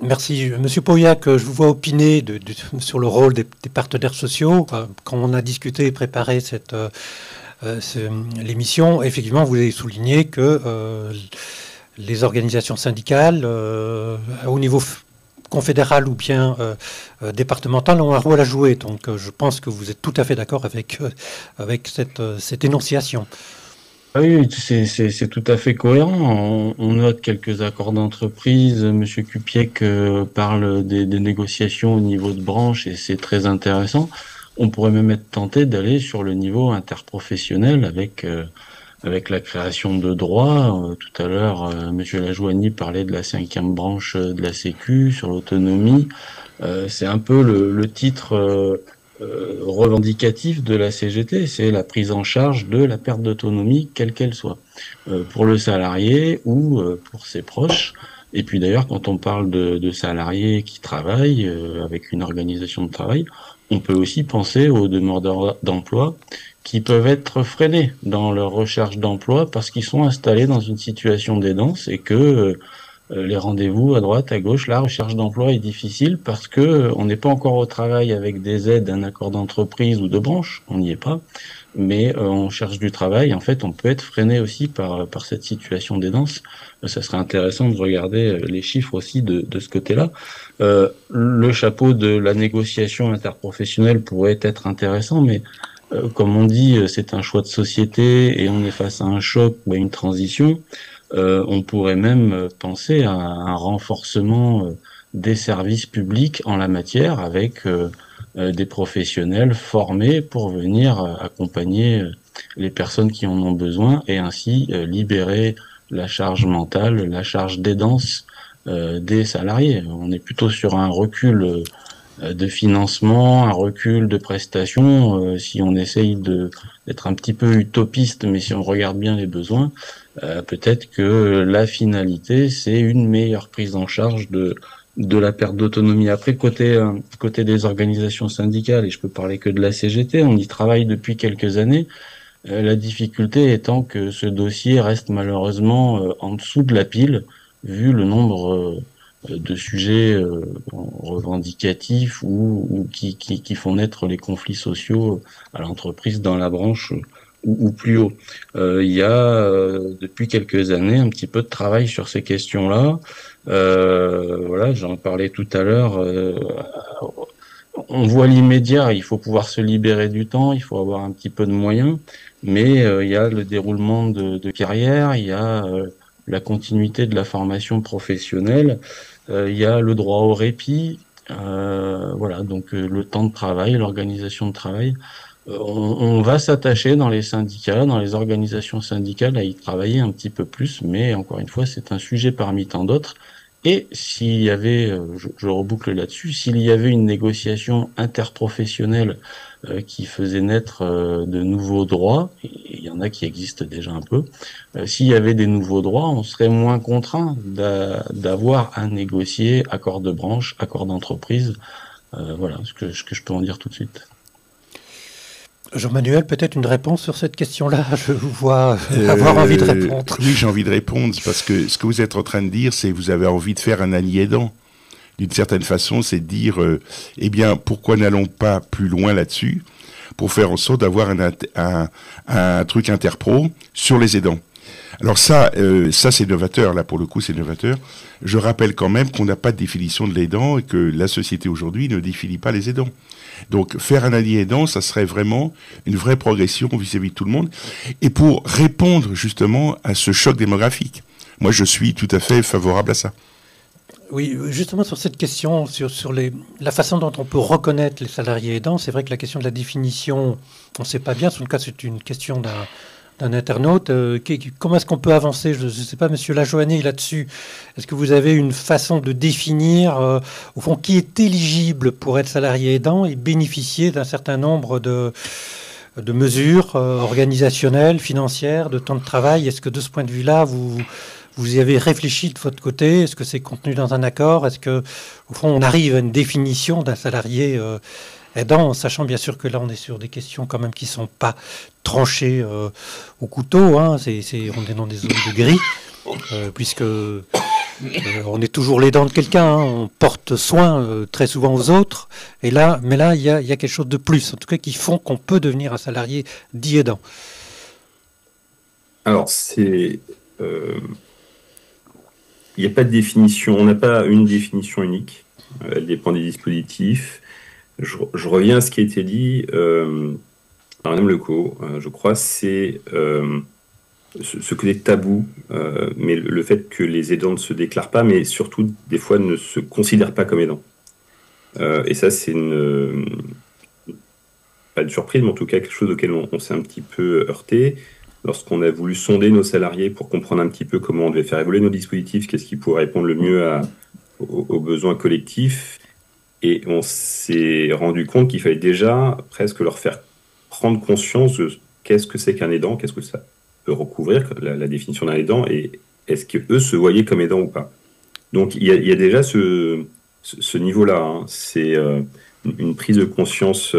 Merci. Monsieur Pauillac, je vous vois opiner sur le rôle des partenaires sociaux. Quand on a discuté et préparé l'émission, effectivement, vous avez souligné que les organisations syndicales, au niveau confédéral ou bien départemental, ont un rôle à jouer. Donc, je pense que vous êtes tout à fait d'accord avec cette énonciation. Oui, c'est tout à fait cohérent. On note quelques accords d'entreprise. Monsieur Cupiec parle des négociations au niveau de branche et c'est très intéressant. On pourrait même être tenté d'aller sur le niveau interprofessionnel avec la création de droits. Tout à l'heure, Monsieur Lajoigny parlait de la 5e branche de la Sécu sur l'autonomie. C'est un peu le titre revendicatif de la CGT, c'est la prise en charge de la perte d'autonomie, quelle qu'elle soit, pour le salarié ou pour ses proches. Et puis d'ailleurs, quand on parle de salariés qui travaillent avec une organisation de travail, on peut aussi penser aux demandeurs d'emploi qui peuvent être freinés dans leur recherche d'emploi parce qu'ils sont installés dans une situation d'aidance et que les rendez-vous à droite, à gauche, la recherche d'emploi est difficile parce que on n'est pas encore au travail avec des aides, un accord d'entreprise ou de branche, on n'y est pas, mais on cherche du travail. En fait, on peut être freiné aussi par cette situation d'aidance. Ça serait intéressant de regarder les chiffres aussi de ce côté-là. Le chapeau de la négociation interprofessionnelle pourrait être intéressant, mais comme on dit, c'est un choix de société et on est face à un choc ou à une transition. On pourrait même penser à un renforcement des services publics en la matière avec des professionnels formés pour venir accompagner les personnes qui en ont besoin et ainsi libérer la charge mentale, la charge d'aidance des salariés. On est plutôt sur un recul de financement, un recul de prestations. Si on essaye d'être un petit peu utopiste, mais si on regarde bien les besoins, peut-être que la finalité, c'est une meilleure prise en charge de la perte d'autonomie. Après, côté des organisations syndicales, et je peux parler que de la CGT, on y travaille depuis quelques années. La difficulté étant que ce dossier reste malheureusement en dessous de la pile, vu le nombre de sujets revendicatifs ou qui font naître les conflits sociaux à l'entreprise, dans la branche ou plus haut. Il y a depuis quelques années un petit peu de travail sur ces questions-là. Voilà, j'en parlais tout à l'heure. On voit l'immédiat, il faut pouvoir se libérer du temps, il faut avoir un petit peu de moyens, mais il y a le déroulement de carrière, il y a la continuité de la formation professionnelle, il y a le droit au répit, voilà, donc le temps de travail, l'organisation de travail. On va s'attacher dans les syndicats, dans les organisations syndicales à y travailler un petit peu plus, mais encore une fois, c'est un sujet parmi tant d'autres. Et s'il y avait, je reboucle là-dessus, s'il y avait une négociation interprofessionnelle qui faisait naître de nouveaux droits, et il y en a qui existent déjà un peu, s'il y avait des nouveaux droits, on serait moins contraint d'avoir à négocier accord de branche, accord d'entreprise. Voilà ce que je peux en dire tout de suite. Jean-Manuel, peut-être une réponse sur cette question-là? Je vous vois avoir envie de répondre. Oui, j'ai envie de répondre, parce que ce que vous êtes en train de dire, c'est que vous avez envie de faire un allié aidant. D'une certaine façon, c'est de dire, eh bien, pourquoi n'allons pas plus loin là-dessus pour faire en sorte d'avoir un truc interpro sur les aidants. Alors ça c'est novateur, là pour le coup c'est novateur. Je rappelle quand même qu'on n'a pas de définition de l'aidant et que la société aujourd'hui ne définit pas les aidants. Donc faire un allié aidant, ça serait vraiment une vraie progression vis-à-vis de tout le monde. Et pour répondre justement à ce choc démographique, moi je suis tout à fait favorable à ça. Oui, justement sur cette question, sur la façon dont on peut reconnaître les salariés aidants, c'est vrai que la question de la définition, on ne sait pas bien. En tout cas, c'est une question d'un internaute. Comment est-ce qu'on peut avancer? Je ne sais pas, Monsieur Lajoanné, là-dessus. Est-ce que vous avez une façon de définir, au fond, qui est éligible pour être salarié aidant et bénéficier d'un certain nombre de mesures organisationnelles, financières, de temps de travail? Est-ce que de ce point de vue-là, vous y avez réfléchi de votre côté? Est-ce que c'est contenu dans un accord? Est-ce que, au fond, on arrive à une définition d'un salarié aidant, en sachant bien sûr que là, on est sur des questions quand même qui ne sont pas tranchées au couteau, hein. On est dans des zones de gris, puisque on est toujours l'aidant de quelqu'un, hein. On porte soin très souvent aux autres. Mais là, il y a quelque chose de plus, en tout cas, qui font qu'on peut devenir un salarié dit aidant. Alors, il n'y a pas de définition, on n'a pas une définition unique, elle dépend des dispositifs. Je reviens à ce qui a été dit par Madame Lecaux, je crois, c'est ce côté tabou, mais le fait que les aidants ne se déclarent pas, mais surtout des fois ne se considèrent pas comme aidants. Et ça, c'est pas une surprise, mais en tout cas quelque chose auquel on s'est un petit peu heurté. Lorsqu'on a voulu sonder nos salariés pour comprendre un petit peu comment on devait faire évoluer nos dispositifs, qu'est-ce qui pourrait répondre le mieux aux besoins collectifs, et on s'est rendu compte qu'il fallait déjà presque leur faire prendre conscience de qu'est-ce que c'est qu'un aidant, qu'est-ce que ça peut recouvrir, la définition d'un aidant, et est-ce qu'eux se voyaient comme aidants ou pas. Donc il y a déjà ce niveau-là, hein. C'est une prise de conscience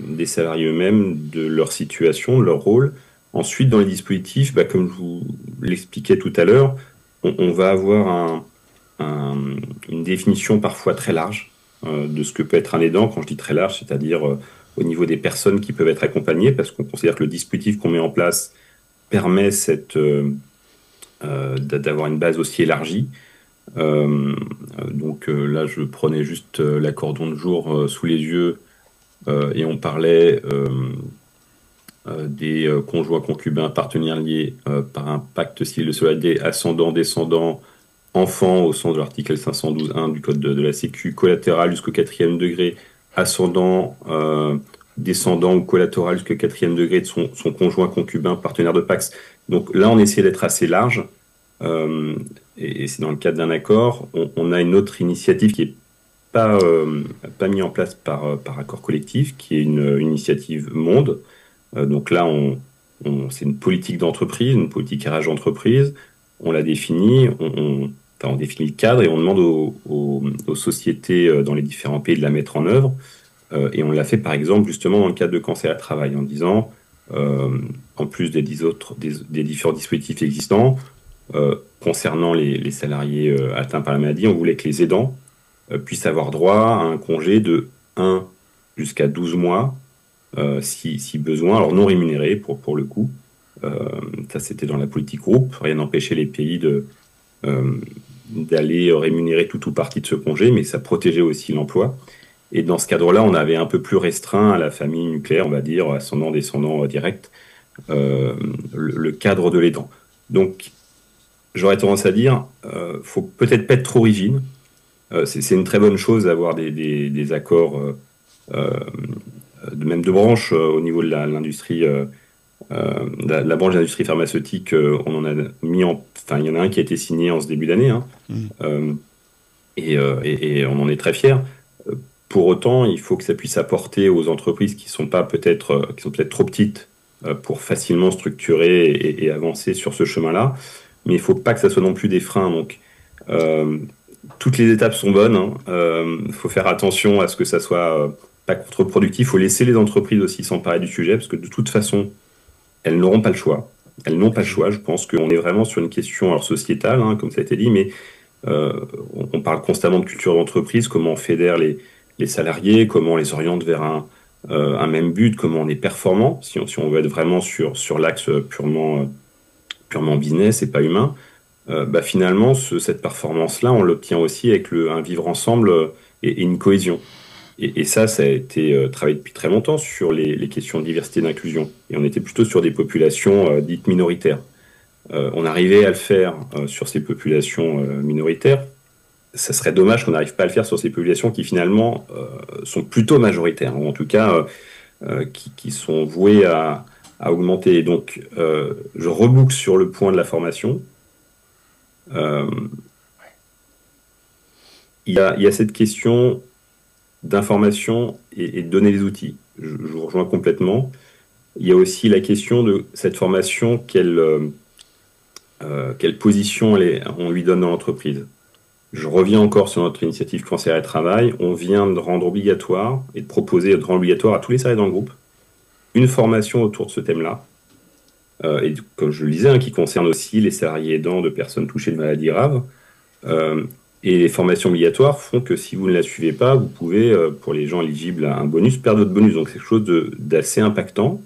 des salariés eux-mêmes, de leur situation, de leur rôle. Ensuite, dans les dispositifs, comme je vous l'expliquais tout à l'heure, on va avoir une définition parfois très large de ce que peut être un aidant. Quand je dis très large, c'est-à-dire au niveau des personnes qui peuvent être accompagnées, parce qu'on considère que le dispositif qu'on met en place permet d'avoir une base aussi élargie. Donc là, je prenais juste l'accordon de jour sous les yeux, et on parlait des conjoints, concubins, partenaires liés par un pacte civil de solidarité, ascendant, descendant, enfant au sens de l'article 512.1 du Code de la Sécu, collatéral jusqu'au 4e degré, ascendant, descendant ou collatéral jusqu'au 4e degré de son conjoint, concubin, partenaire de pacte. Donc là, on essaie d'être assez large, et c'est dans le cadre d'un accord. On a une autre initiative qui est pas mis en place par accord collectif, qui est une initiative monde. Donc là, c'est une politique d'entreprise, une politique RH d'entreprise. On la définit, on définit le cadre et on demande aux sociétés dans les différents pays de la mettre en œuvre. Et on l'a fait par exemple justement dans le cadre de cancer à travail, en disant, en plus des différents dispositifs existants, concernant les salariés atteints par la maladie, on voulait que les aidants puissent avoir droit à un congé de 1 jusqu'à 12 mois, si besoin, alors non rémunéré pour le coup. Ça, c'était dans la politique groupe. Rien n'empêchait les pays d'aller rémunérer tout ou partie de ce congé, mais ça protégeait aussi l'emploi. Et dans ce cadre-là, on avait un peu plus restreint à la famille nucléaire, on va dire, ascendant, descendant direct, le cadre de l'aidant. Donc, j'aurais tendance à dire, faut peut-être pas être trop rigide. C'est une très bonne chose d'avoir des accords, même de branche, au niveau de l'industrie, la branche de l'industrie pharmaceutique. On en a mis il y en a un qui a été signé en ce début d'année, hein, et on en est très fiers. Pour autant, il faut que ça puisse apporter aux entreprises qui sont peut-être trop petites pour facilement structurer et avancer sur ce chemin-là. Mais il ne faut pas que ça soit non plus des freins. Donc, toutes les étapes sont bonnes, hein. Faut faire attention à ce que ça soit pas contre-productif. Il faut laisser les entreprises aussi s'emparer du sujet, parce que de toute façon, elles n'auront pas le choix. Elles n'ont pas le choix. Je pense qu'on est vraiment sur une question alors sociétale, hein, comme ça a été dit, mais on parle constamment de culture d'entreprise, comment on fédère les salariés, comment on les oriente vers un même but, comment on est performant, si on veut être vraiment sur l'axe purement purement business et pas humain, finalement, cette performance-là, on l'obtient aussi avec un vivre ensemble et une cohésion. Et ça a été travaillé depuis très longtemps sur les questions de diversité et d'inclusion. Et on était plutôt sur des populations dites minoritaires. On arrivait à le faire sur ces populations minoritaires. Ça serait dommage qu'on n'arrive pas à le faire sur ces populations qui finalement sont plutôt majoritaires, ou en tout cas qui sont vouées à augmenter. Et donc, je reboucle sur le point de la formation. Il y a cette question d'information et de donner les outils. Je vous rejoins complètement. Il y a aussi la question de cette formation, quelle position on lui donne dans l'entreprise. Je reviens encore sur notre initiative Cancer et Travail. On vient de rendre obligatoire et de proposer de rendre obligatoire à tous les salariés dans le groupe une formation autour de ce thème-là. Et comme je le disais, qui concerne aussi les salariés aidants de personnes touchées de maladies graves. Et les formations obligatoires font que si vous ne la suivez pas, vous pouvez, pour les gens éligibles à un bonus, perdre votre bonus. Donc c'est quelque chose d'assez impactant.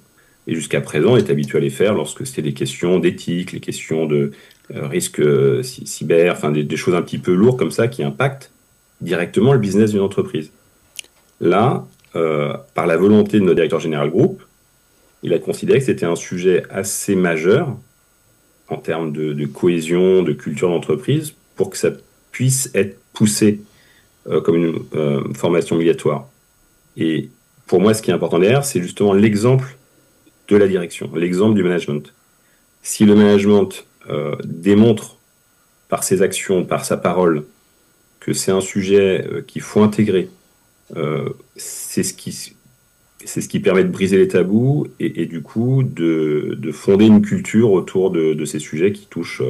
Et jusqu'à présent, on est habitué à les faire lorsque c'était des questions d'éthique, les questions de risques cyber, enfin des choses un petit peu lourdes comme ça qui impactent directement le business d'une entreprise. Là, par la volonté de notre directeur général groupe, il a considéré que c'était un sujet assez majeur en termes de cohésion, de culture d'entreprise, pour que ça puisse être poussé comme une formation obligatoire. Et pour moi, ce qui est important derrière, c'est justement l'exemple de la direction, l'exemple du management. Si le management démontre par ses actions, par sa parole, que c'est un sujet qu'il faut intégrer, c'est ce qui permet de briser les tabous et du coup de fonder une culture autour de ces sujets qui touchent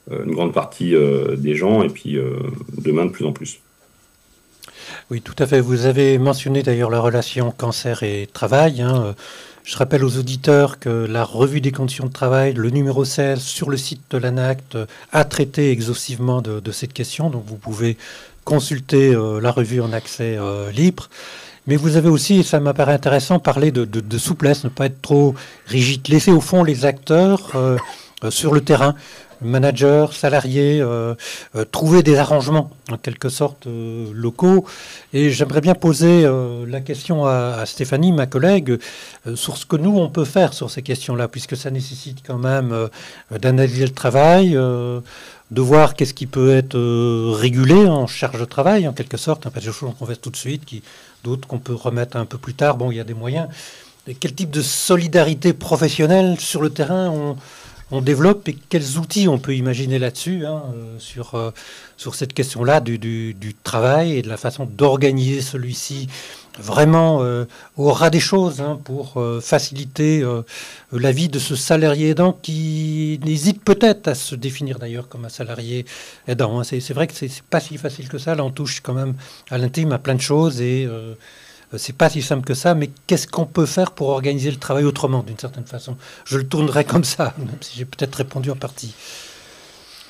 une grande partie des gens et puis demain de plus en plus. Oui, tout à fait. Vous avez mentionné d'ailleurs la relation cancer et travail. Je rappelle aux auditeurs que la revue des conditions de travail, le numéro 16 sur le site de l'ANACT, a traité exhaustivement de cette question. Donc vous pouvez consulter la revue en accès libre. Mais vous avez aussi, et ça m'apparaît intéressant, parlé de souplesse, ne pas être trop rigide. Laisser au fond les acteurs sur le terrain, managers, salariés, trouver des arrangements en quelque sorte locaux. Et j'aimerais bien poser la question à Stéphanie, ma collègue, sur ce que nous on peut faire sur ces questions-là, puisque ça nécessite quand même d'analyser le travail, de voir qu'est-ce qui peut être régulé en charge de travail, en quelque sorte, pas des choses qu'on fait tout de suite, d'autres qu'on peut remettre un peu plus tard. Bon, il y a des moyens. Et quel type de solidarité professionnelle sur le terrain on développe et quels outils on peut imaginer là-dessus, sur cette question-là du travail et de la façon d'organiser celui-ci vraiment au ras des choses pour faciliter la vie de ce salarié aidant qui hésite peut-être à se définir d'ailleurs comme un salarié aidant. C'est vrai que c'est pas si facile que ça. Là, on touche quand même à l'intime, à plein de choses et c'est pas si simple que ça, mais qu'est-ce qu'on peut faire pour organiser le travail autrement, d'une certaine façon? Je le tournerai comme ça, même si j'ai peut-être répondu en partie.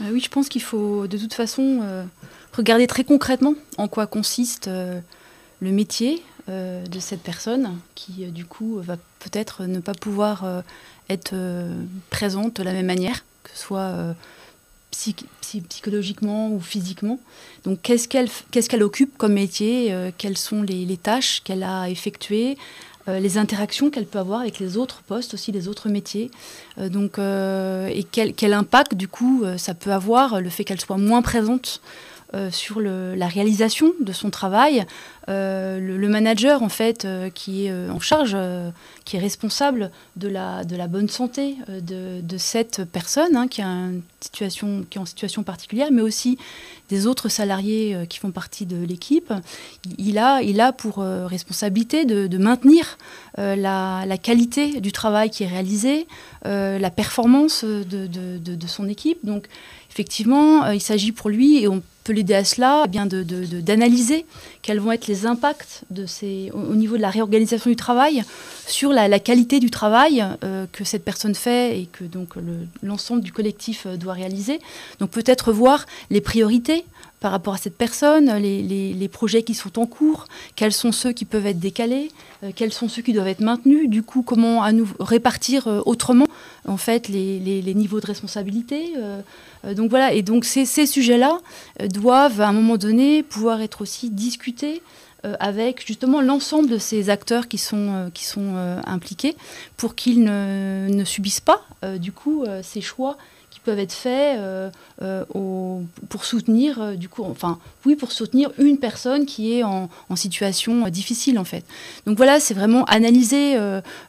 Oui, je pense qu'il faut de toute façon regarder très concrètement en quoi consiste le métier de cette personne qui, du coup, va peut-être ne pas pouvoir être présente de la même manière, que ce soit psychologiquement ou physiquement. Donc qu'est-ce qu'elle occupe comme métier, quelles sont les tâches qu'elle a effectuées, les interactions qu'elle peut avoir avec les autres postes aussi, les autres métiers. Et quel impact du coup ça peut avoir le fait qu'elle soit moins présente sur la réalisation de son travail. Le manager en fait qui est en charge, qui est responsable de la bonne santé de cette personne qui est en situation particulière, mais aussi des autres salariés qui font partie de l'équipe. Il a pour responsabilité de maintenir la qualité du travail qui est réalisé, la performance de son équipe. Donc effectivement, il s'agit pour lui, et on peut l'aider à cela, d'analyser quels vont être les impacts au niveau de la réorganisation du travail sur la qualité du travail que cette personne fait et que donc l'ensemble du collectif doit réaliser. Donc peut-être voir les priorités par rapport à cette personne, les projets qui sont en cours, quels sont ceux qui peuvent être décalés, quels sont ceux qui doivent être maintenus, du coup comment à nous répartir autrement en fait les niveaux de responsabilité. Donc voilà, et donc ces sujets-là doivent à un moment donné pouvoir être aussi discutés avec justement l'ensemble de ces acteurs qui sont impliqués pour qu'ils ne subissent pas du coup ces choix qui peuvent être faits pour soutenir pour soutenir une personne qui est en situation difficile en fait. Donc voilà, c'est vraiment analyser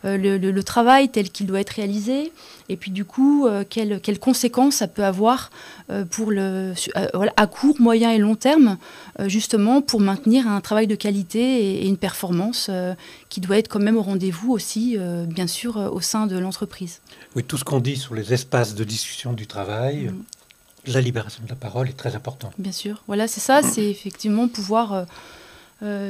le travail tel qu'il doit être réalisé et puis du coup quelles conséquences ça peut avoir pour à court, moyen et long terme justement pour maintenir un travail de qualité et une performance qui doit être quand même au rendez-vous aussi bien sûr au sein de l'entreprise. Oui, tout ce qu'on dit sur les espaces de discussion du travail, la libération de la parole est très importante. Bien sûr, voilà, c'est ça, c'est effectivement pouvoir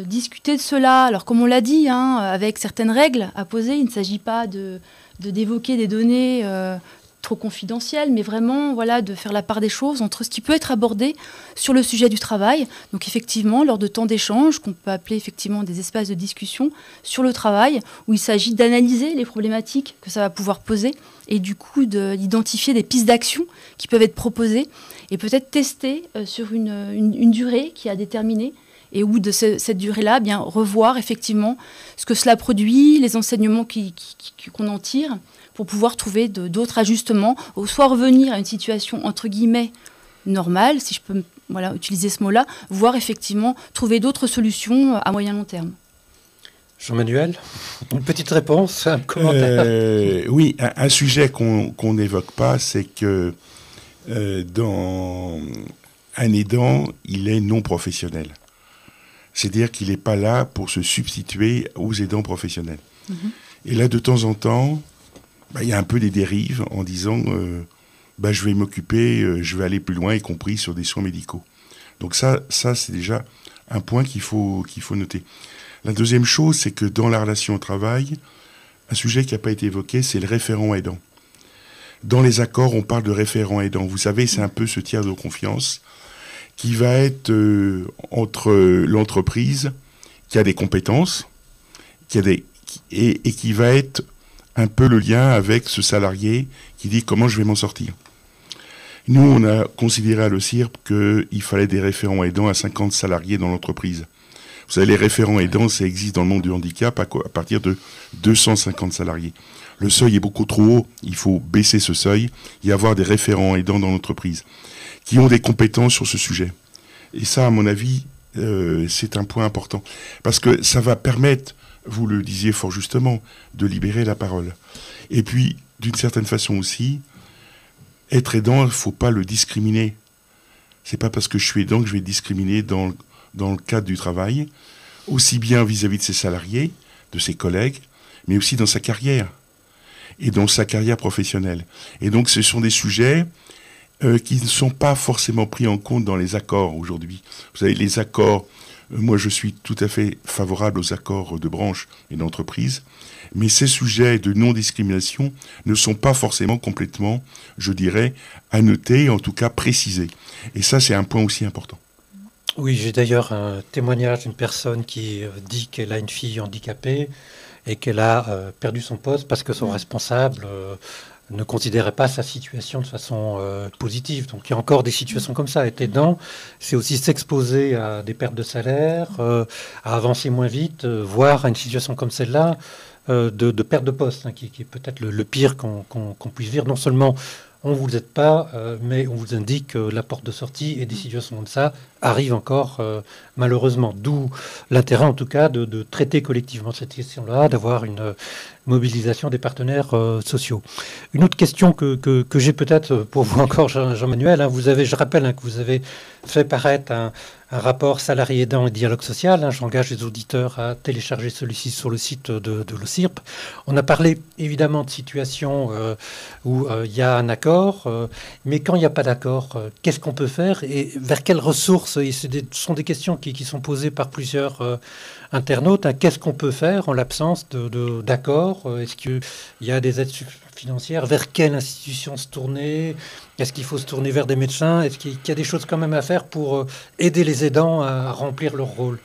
discuter de cela. Alors comme on l'a dit, avec certaines règles à poser, il ne s'agit pas d'évoquer des données trop confidentielles, mais vraiment de faire la part des choses entre ce qui peut être abordé sur le sujet du travail. Donc effectivement, lors de temps d'échange, qu'on peut appeler effectivement des espaces de discussion sur le travail, où il s'agit d'analyser les problématiques que ça va pouvoir poser et du coup d'identifier des pistes d'action qui peuvent être proposées et peut-être tester sur une durée qui a déterminé et où de cette durée-là, bien revoir effectivement ce que cela produit, les enseignements qu'on en tire, pour pouvoir trouver d'autres ajustements, ou soit revenir à une situation entre guillemets normale, si je peux utiliser ce mot-là, voire effectivement trouver d'autres solutions à moyen long terme. Jean-Manuel, une petite réponse, un commentaire. Oui, un sujet qu'on n'évoque pas, c'est que dans un aidant, il est non professionnel. C'est-à-dire qu'il n'est pas là pour se substituer aux aidants professionnels. Et là, de temps en temps, il y a un peu des dérives en disant je vais m'occuper, je vais aller plus loin, y compris sur des soins médicaux. Donc ça c'est déjà un point qu'il faut noter. La deuxième chose, c'est que dans la relation au travail, un sujet qui n'a pas été évoqué, c'est le référent aidant. Dans les accords, on parle de référent aidant. Vous savez, c'est un peu ce tiers de confiance qui va être entre l'entreprise qui a des compétences, et qui va être un peu le lien avec ce salarié qui dit comment je vais m'en sortir. Nous, on a considéré à l'OCIRP qu'il fallait des référents aidants à 50 salariés dans l'entreprise. Vous savez, les référents aidants, ça existe dans le monde du handicap à partir de 250 salariés. Le seuil est beaucoup trop haut, il faut baisser ce seuil et avoir des référents aidants dans l'entreprise qui ont des compétences sur ce sujet. Et ça, à mon avis, c'est un point important. Parce que ça va permettre, vous le disiez fort justement, de libérer la parole. Et puis, d'une certaine façon aussi, être aidant, il ne faut pas le discriminer. C'est pas parce que je suis aidant que je vais discriminer dans le cadre du travail, aussi bien vis-à-vis de ses salariés, de ses collègues, mais aussi dans sa carrière, et dans sa carrière professionnelle. Et donc, ce sont des sujets qui ne sont pas forcément pris en compte dans les accords aujourd'hui. Vous savez, les accords, moi je suis tout à fait favorable aux accords de branche et d'entreprise, mais ces sujets de non-discrimination ne sont pas forcément complètement, je dirais, à noter, en tout cas précisés. Et ça, c'est un point aussi important. Oui, j'ai d'ailleurs un témoignage d'une personne qui dit qu'elle a une fille handicapée et qu'elle a perdu son poste parce que son responsable ne considérait pas sa situation de façon positive. Donc il y a encore des situations comme ça. Être aidant, c'est aussi s'exposer à des pertes de salaire, à avancer moins vite, voire à une situation comme celle-là, de perte de poste, qui est peut-être le pire qu'on puisse vivre. Non seulement on ne vous aide pas, mais on vous indique que la porte de sortie et des situations comme ça arrivent encore malheureusement. D'où l'intérêt en tout cas de traiter collectivement cette question-là, d'avoir une mobilisation des partenaires sociaux. Une autre question que j'ai peut-être pour vous encore, Jean-Manuel, je rappelle que vous avez fait paraître un rapport salarié aidant et dialogue social. J'engage les auditeurs à télécharger celui-ci sur le site de l'OCIRP. On a parlé évidemment de situations où il y a un accord, mais quand il n'y a pas d'accord, qu'est-ce qu'on peut faire et vers quelles ressources? Et ce sont des questions qui sont posées par plusieurs internautes. Qu'est-ce qu'on peut faire en l'absence d'accord? Est-ce qu'il y a des aides financières? Vers quelle institution se tourner? Est-ce qu'il faut se tourner vers des médecins? Est-ce qu'il y a des choses quand même à faire pour aider les aidants à remplir leur rôle?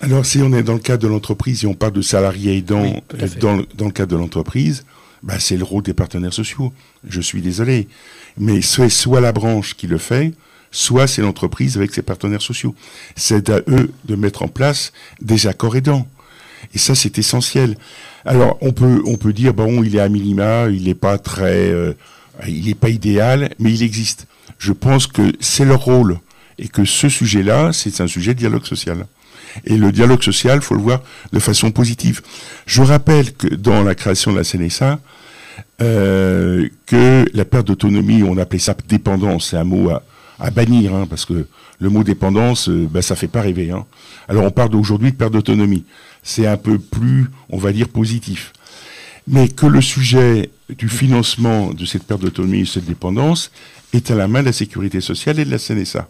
Alors, si on est dans le cadre de l'entreprise et on parle de salariés aidants dans le cadre de l'entreprise, bah, c'est le rôle des partenaires sociaux. Je suis désolé. Mais c'est soit la branche qui le fait, soit c'est l'entreprise avec ses partenaires sociaux. C'est à eux de mettre en place des accords aidants. Et ça, c'est essentiel. Alors, on peut dire, bon, il est à minima, il n'est pas il n'est pas idéal, mais il existe. Je pense que c'est leur rôle et que ce sujet-là, c'est un sujet de dialogue social. Et le dialogue social, il faut le voir de façon positive. Je rappelle que dans la création de la CNSA, que la perte d'autonomie, on appelait ça dépendance, c'est un mot à bannir, hein, parce que le mot dépendance, ça fait pas rêver. Hein. Alors on parle aujourd'hui de perte d'autonomie. C'est un peu plus, on va dire, positif. Mais que le sujet du financement de cette perte d'autonomie et de cette dépendance est à la main de la sécurité sociale et de la CNSA.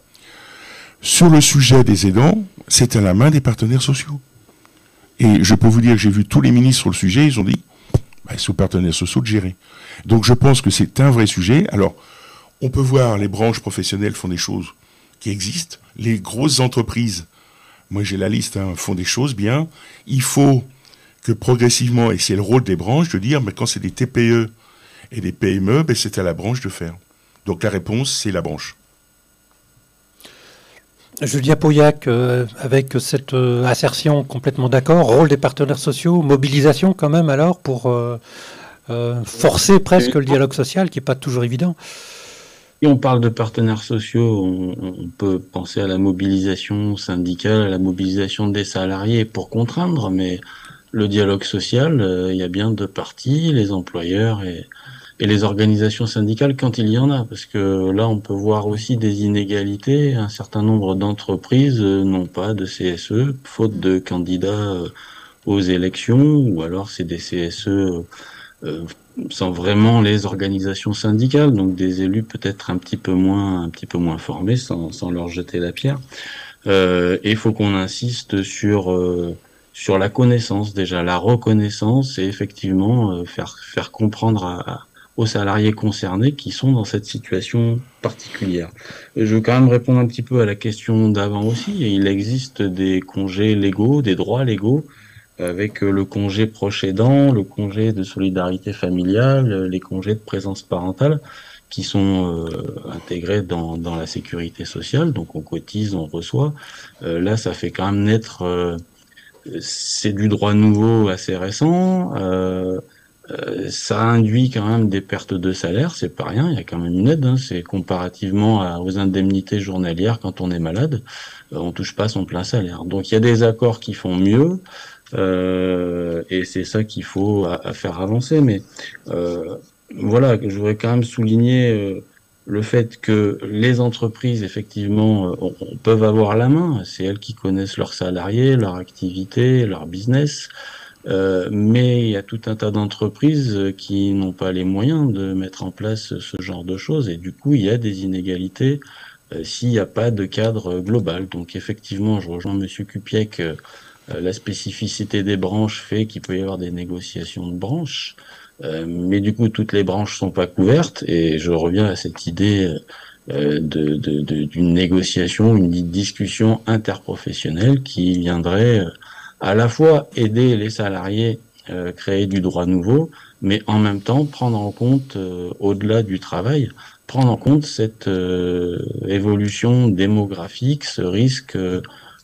Sur le sujet des aidants, c'est à la main des partenaires sociaux. Et je peux vous dire que j'ai vu tous les ministres sur le sujet, ils ont dit, c'est aux partenaires sociaux de gérer. Donc je pense que c'est un vrai sujet. Alors, on peut voir, les branches professionnelles font des choses qui existent. Les grosses entreprises, moi j'ai la liste, font des choses bien. Il faut que progressivement, et c'est le rôle des branches, de dire, mais quand c'est des TPE et des PME, c'est à la branche de faire. Donc la réponse, c'est la branche. Julia Pauillac, avec cette assertion complètement d'accord, rôle des partenaires sociaux, mobilisation quand même alors pour forcer presque le dialogue social qui n'est pas toujours évident. Si on parle de partenaires sociaux, on peut penser à la mobilisation syndicale, à la mobilisation des salariés pour contraindre, mais le dialogue social, il y a bien deux parties, les employeurs et les organisations syndicales quand il y en a, parce que là on peut voir aussi des inégalités. Un certain nombre d'entreprises n'ont pas de CSE, faute de candidats aux élections, ou alors c'est des CSE sans vraiment les organisations syndicales, donc des élus peut-être un petit peu moins formés, sans leur jeter la pierre. Et il faut qu'on insiste sur la connaissance, déjà la reconnaissance, et effectivement faire comprendre aux salariés concernés qui sont dans cette situation particulière. Je veux quand même répondre un petit peu à la question d'avant aussi. Il existe des congés légaux, des droits légaux, avec le congé proche aidant, le congé de solidarité familiale, les congés de présence parentale, qui sont intégrés dans la sécurité sociale. Donc on cotise, on reçoit. Là, ça fait quand même naître... c'est du droit nouveau assez récent. Ça induit quand même des pertes de salaire, c'est pas rien, il y a quand même une aide, c'est comparativement aux indemnités journalières quand on est malade, on touche pas son plein salaire. Donc il y a des accords qui font mieux, et c'est ça qu'il faut à faire avancer. Mais voilà, je voudrais quand même souligner le fait que les entreprises, effectivement, peuvent avoir la main, c'est elles qui connaissent leurs salariés, leur activité, leur business. Mais il y a tout un tas d'entreprises qui n'ont pas les moyens de mettre en place ce genre de choses, et du coup il y a des inégalités s'il n'y a pas de cadre global. Donc effectivement, je rejoins Monsieur Kupiec, la spécificité des branches fait qu'il peut y avoir des négociations de branches, mais du coup toutes les branches sont pas couvertes, et je reviens à cette idée d'une négociation, une discussion interprofessionnelle qui viendrait à la fois aider les salariés, créer du droit nouveau, mais en même temps prendre en compte, au-delà du travail, prendre en compte cette évolution démographique, ce risque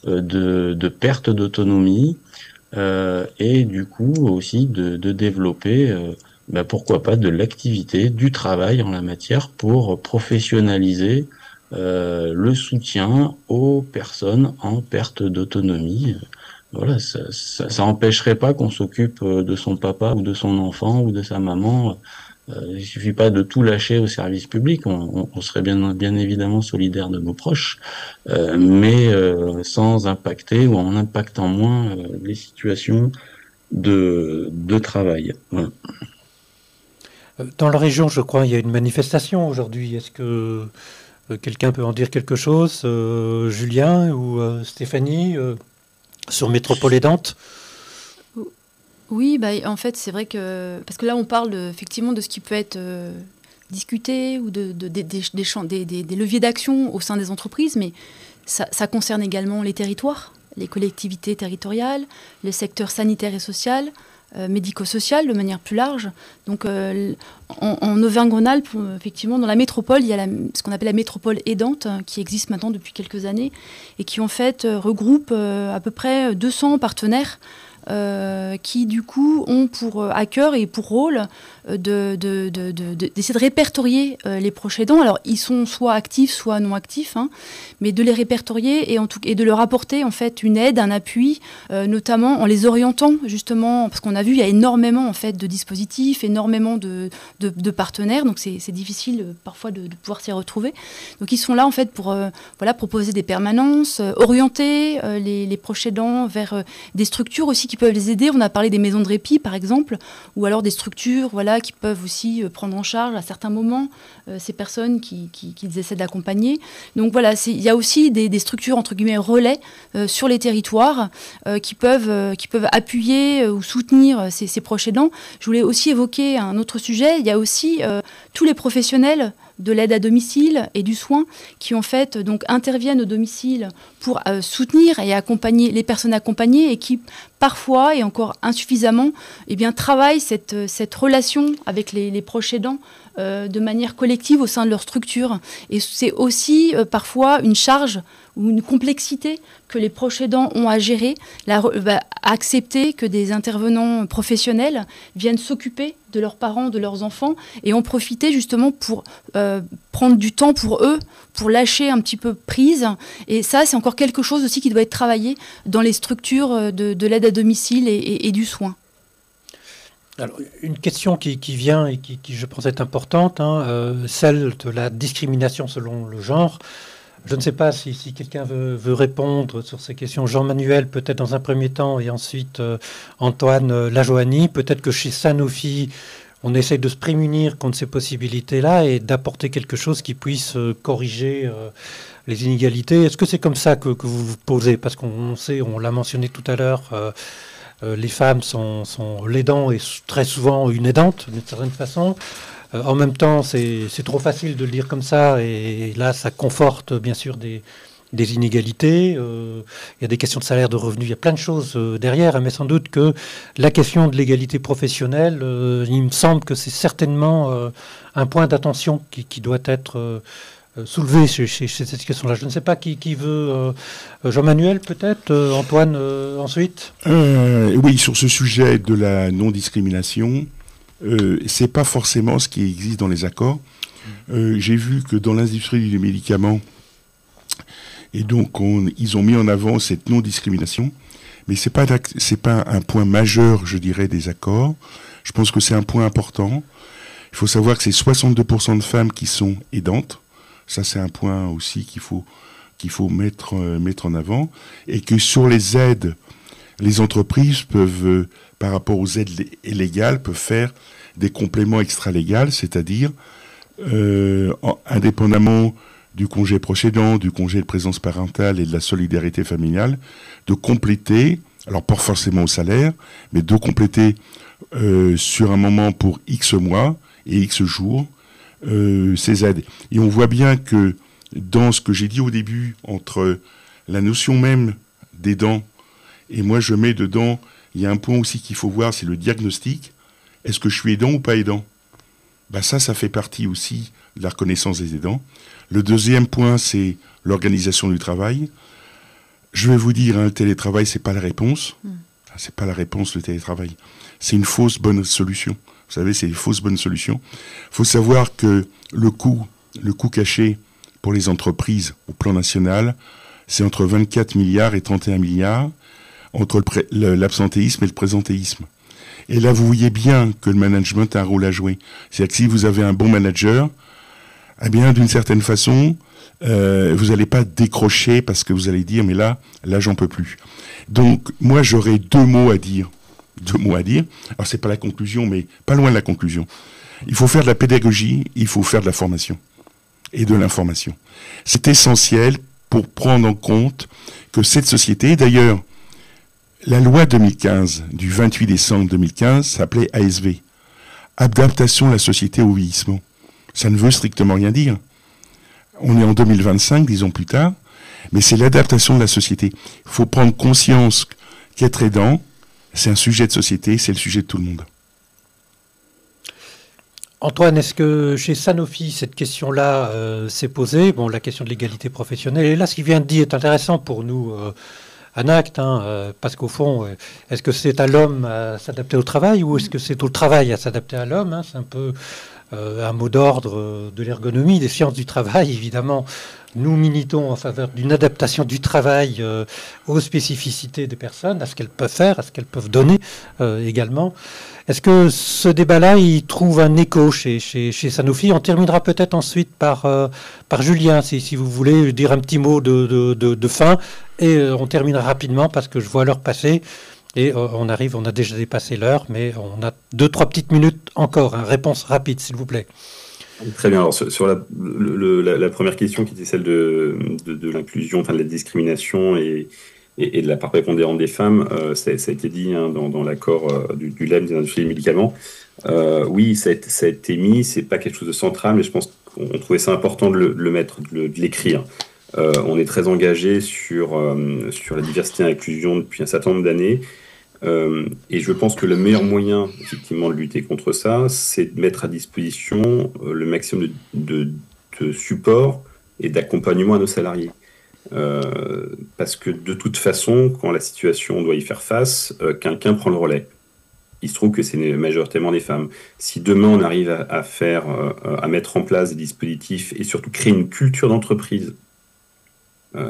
de perte d'autonomie, et du coup aussi de développer, pourquoi pas, de l'activité, du travail en la matière pour professionnaliser le soutien aux personnes en perte d'autonomie. Voilà, ça empêcherait pas qu'on s'occupe de son papa ou de son enfant ou de sa maman Il suffit pas de tout lâcher au service public. On serait bien évidemment solidaire de nos proches, mais sans impacter ou en impactant moins les situations de travail. Voilà. Dans la région, je crois, il y a une manifestation aujourd'hui. Est-ce que quelqu'un peut en dire quelque chose, Julien ou Stéphanie, sur Métropole aidante? Oui, en fait, c'est vrai que... Parce que là, on parle effectivement de ce qui peut être discuté ou des leviers d'action au sein des entreprises, mais ça concerne également les territoires, les collectivités territoriales, le secteur sanitaire et social, médico-social de manière plus large. Donc en Auvergne-Rhône-Alpes, effectivement, dans la métropole, il y a ce qu'on appelle la métropole aidante, qui existe maintenant depuis quelques années et qui en fait regroupe à peu près 200 partenaires qui du coup ont pour à cœur et pour rôle d'essayer de répertorier les proches aidants. Alors ils sont soit actifs, soit non actifs, hein, mais de les répertorier et de leur apporter en fait une aide, un appui, notamment en les orientant justement, parce qu'on a vu il y a énormément en fait de dispositifs, énormément de partenaires, donc c'est difficile parfois de pouvoir s'y retrouver. Donc ils sont là en fait pour proposer des permanences, orienter les proches aidants vers des structures aussi qui peuvent les aider. On a parlé des maisons de répit, par exemple, ou alors des structures qui peuvent aussi prendre en charge à certains moments ces personnes qu'ils essaient d'accompagner. Donc voilà, il y a aussi des structures, entre guillemets, relais sur les territoires qui peuvent appuyer ou soutenir ces proches aidants. Je voulais aussi évoquer un autre sujet. Il y a aussi tous les professionnels de l'aide à domicile et du soin qui en fait donc interviennent au domicile pour soutenir et accompagner les personnes accompagnées et qui parfois et encore insuffisamment travaillent cette relation avec les proches aidants de manière collective au sein de leur structure. Et c'est aussi parfois une charge ou une complexité que les proches aidants ont à gérer, accepter que des intervenants professionnels viennent s'occuper de leurs parents, de leurs enfants, et en profiter justement pour prendre du temps pour eux, pour lâcher un petit peu prise. Et ça, c'est encore quelque chose aussi qui doit être travaillé dans les structures de l'aide à domicile et du soin. Alors, une question qui vient et qui, je pense, est importante, celle de la discrimination selon le genre. Je ne sais pas si quelqu'un veut répondre sur ces questions. Jean-Manuel, peut-être dans un premier temps, et ensuite Antoine Lajoanie. Peut-être que chez Sanofi, on essaie de se prémunir contre ces possibilités-là et d'apporter quelque chose qui puisse corriger les inégalités. Est-ce que c'est comme ça que vous vous posez? Parce qu'on sait, on l'a mentionné tout à l'heure, les femmes sont l'aidant et très souvent une aidante, d'une certaine façon. En même temps, c'est trop facile de le dire comme ça, et là, ça conforte bien sûr des inégalités. Il y a des questions de salaire, de revenus, il y a plein de choses derrière, mais sans doute que la question de l'égalité professionnelle, il me semble que c'est certainement un point d'attention qui doit être soulevé chez cette question-là. Je ne sais pas qui veut. Jean-Manuel, peut-être, Antoine, ensuite. Oui, sur ce sujet de la non-discrimination. C'est pas forcément ce qui existe dans les accords. J'ai vu que dans l'industrie du médicament, et donc ils ont mis en avant cette non-discrimination, mais c'est pas un point majeur, je dirais, des accords. Je pense que c'est un point important. Il faut savoir que c'est 62% de femmes qui sont aidantes. Ça, c'est un point aussi qu'il faut mettre en avant, et que sur les aides, les entreprises peuvent, par rapport aux aides légales, peuvent faire des compléments extra-légaux, c'est-à-dire, indépendamment du congé proche aidant, du congé de présence parentale et de la solidarité familiale, de compléter, alors pas forcément au salaire, mais de compléter sur un moment pour X mois et X jours ces aides. Et on voit bien que dans ce que j'ai dit au début, entre la notion même d'aidant, et moi, je mets dedans, il y a un point aussi qu'il faut voir, c'est le diagnostic. Est-ce que je suis aidant ou pas aidant? Ça fait partie aussi de la reconnaissance des aidants. Le deuxième point, c'est l'organisation du travail. Je vais vous dire, le télétravail, c'est pas la réponse. C'est pas la réponse, le télétravail. C'est une fausse bonne solution. Vous savez, c'est une fausse bonne solution. Il faut savoir que le coût caché pour les entreprises au plan national, c'est entre 24 milliards et 31 milliards. Entre l'absentéisme et le présentéisme. Et là, vous voyez bien que le management a un rôle à jouer. C'est-à-dire que si vous avez un bon manager, eh bien, d'une certaine façon, vous n'allez pas décrocher parce que vous allez dire, mais là, j'en peux plus. Donc, moi, j'aurais deux mots à dire. Alors, c'est pas la conclusion, mais pas loin de la conclusion. Il faut faire de la pédagogie, il faut faire de la formation et de l'information. C'est essentiel pour prendre en compte que cette société, d'ailleurs, la loi 2015, du 28 décembre 2015, s'appelait ASV. Adaptation de la société au vieillissement. Ça ne veut strictement rien dire. On est en 2025, disons plus tard, mais c'est l'adaptation de la société. Il faut prendre conscience qu'être aidant, c'est un sujet de société, c'est le sujet de tout le monde. Antoine, est-ce que chez Sanofi, cette question-là s'est posée? Bon, la question de l'égalité professionnelle. Et là, ce qu'il vient de dire est intéressant pour nous, ANACT, parce qu'au fond, est-ce que c'est à l'homme à s'adapter au travail ou est-ce que c'est au travail à s'adapter à l'homme? C'est un peu un mot d'ordre de l'ergonomie, des sciences du travail, évidemment. Nous militons en faveur d'une adaptation du travail aux spécificités des personnes, à ce qu'elles peuvent faire, à ce qu'elles peuvent donner également. Est-ce que ce débat-là, il trouve un écho chez Sanofi? On terminera peut-être ensuite par Julien, si vous voulez dire un petit mot de fin. Et on terminera rapidement parce que je vois l'heure passer. Et on a déjà dépassé l'heure, mais on a 2-3 petites minutes encore. Réponse rapide, s'il vous plaît. Très bien. Alors, sur la première question qui était celle de l'inclusion, enfin de la discrimination et de la part prépondérante des femmes, ça a été dit dans l'accord du LEM des industries des médicaments. Oui, ça a été mis, c'est pas quelque chose de central, mais je pense qu'on trouvait ça important de le mettre, de l'écrire. On est très engagé sur la diversité et l'inclusion depuis un certain nombre d'années. Et je pense que le meilleur moyen, effectivement, de lutter contre ça, c'est de mettre à disposition le maximum de support et d'accompagnement à nos salariés. Parce que de toute façon, quand la situation doit y faire face, quelqu'un prend le relais. Il se trouve que c'est majoritairement des femmes. Si demain on arrive à mettre en place des dispositifs et surtout créer une culture d'entreprise,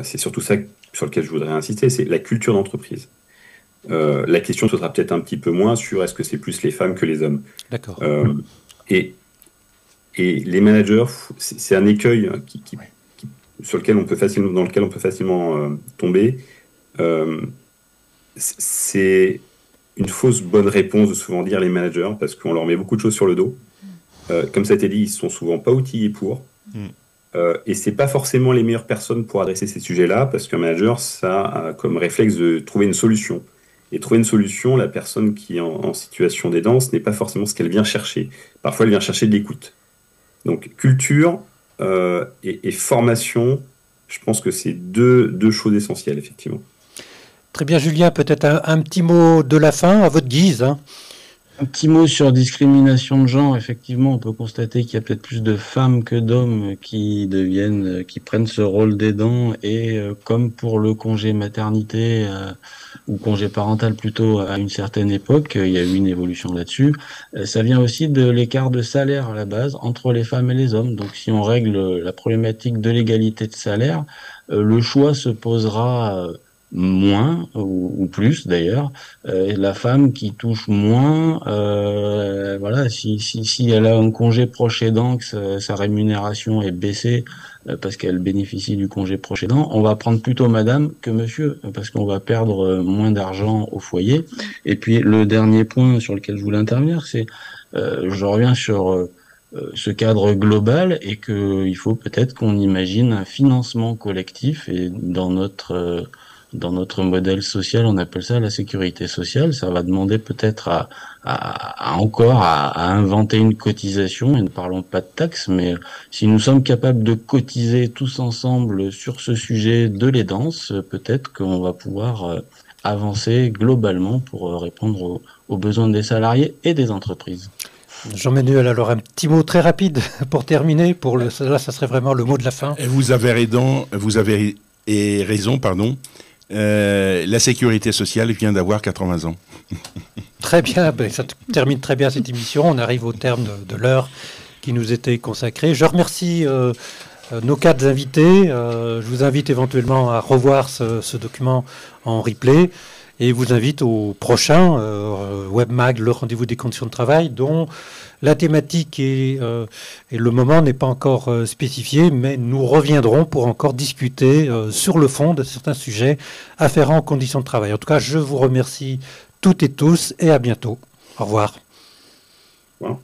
c'est surtout ça sur lequel je voudrais insister, c'est la culture d'entreprise. La question se posera peut-être un petit peu moins sur est-ce que c'est plus les femmes que les hommes. D'accord. Et les managers, c'est un écueil dans lequel on peut facilement tomber. C'est une fausse bonne réponse de souvent dire les managers parce qu'on leur met beaucoup de choses sur le dos. Comme ça a été dit, ils sont souvent pas outillés pour. Et c'est pas forcément les meilleures personnes pour adresser ces sujets-là parce qu'un manager, ça a comme réflexe de trouver une solution. Et trouver une solution, la personne qui est en situation d'aidance n'est pas forcément ce qu'elle vient chercher. Parfois, elle vient chercher de l'écoute. Donc, culture et formation, je pense que c'est deux choses essentielles, effectivement. Très bien, Julien, peut-être un petit mot de la fin, à votre guise. Un petit mot sur discrimination de genre. Effectivement, on peut constater qu'il y a peut-être plus de femmes que d'hommes qui prennent ce rôle d'aidant. Et comme pour le congé maternité ou congé parental plutôt à une certaine époque, il y a eu une évolution là-dessus. Ça vient aussi de l'écart de salaire à la base entre les femmes et les hommes. Donc, si on règle la problématique de l'égalité de salaire, le choix se posera moins ou plus d'ailleurs, la femme qui touche moins, voilà, si elle a un congé proche aidant, que sa rémunération est baissée parce qu'elle bénéficie du congé proche aidant, on va prendre plutôt madame que monsieur parce qu'on va perdre moins d'argent au foyer. Et puis le dernier point sur lequel je voulais intervenir, c'est je reviens sur ce cadre global et que il faut peut-être qu'on imagine un financement collectif et dans notre modèle social, on appelle ça la sécurité sociale. Ça va demander peut-être à inventer une cotisation. Et ne parlons pas de taxes, mais si nous sommes capables de cotiser tous ensemble sur ce sujet de l'aidance, peut-être qu'on va pouvoir avancer globalement pour répondre aux besoins des salariés et des entreprises. Jean-Manuel, alors un petit mot très rapide pour terminer. Là, ça serait vraiment le mot de la fin. Vous avez raison, pardon. La sécurité sociale vient d'avoir 80 ans. Très bien, ça termine très bien cette émission. On arrive au terme de l'heure qui nous était consacrée. Je remercie nos 4 invités. Je vous invite éventuellement à revoir ce document en replay. et vous invite au prochain WebMag, le rendez-vous des conditions de travail, dont la thématique et le moment n'est pas encore spécifié, mais nous reviendrons pour encore discuter sur le fond de certains sujets afférents aux conditions de travail. En tout cas, je vous remercie toutes et tous et à bientôt. Au revoir. Voilà.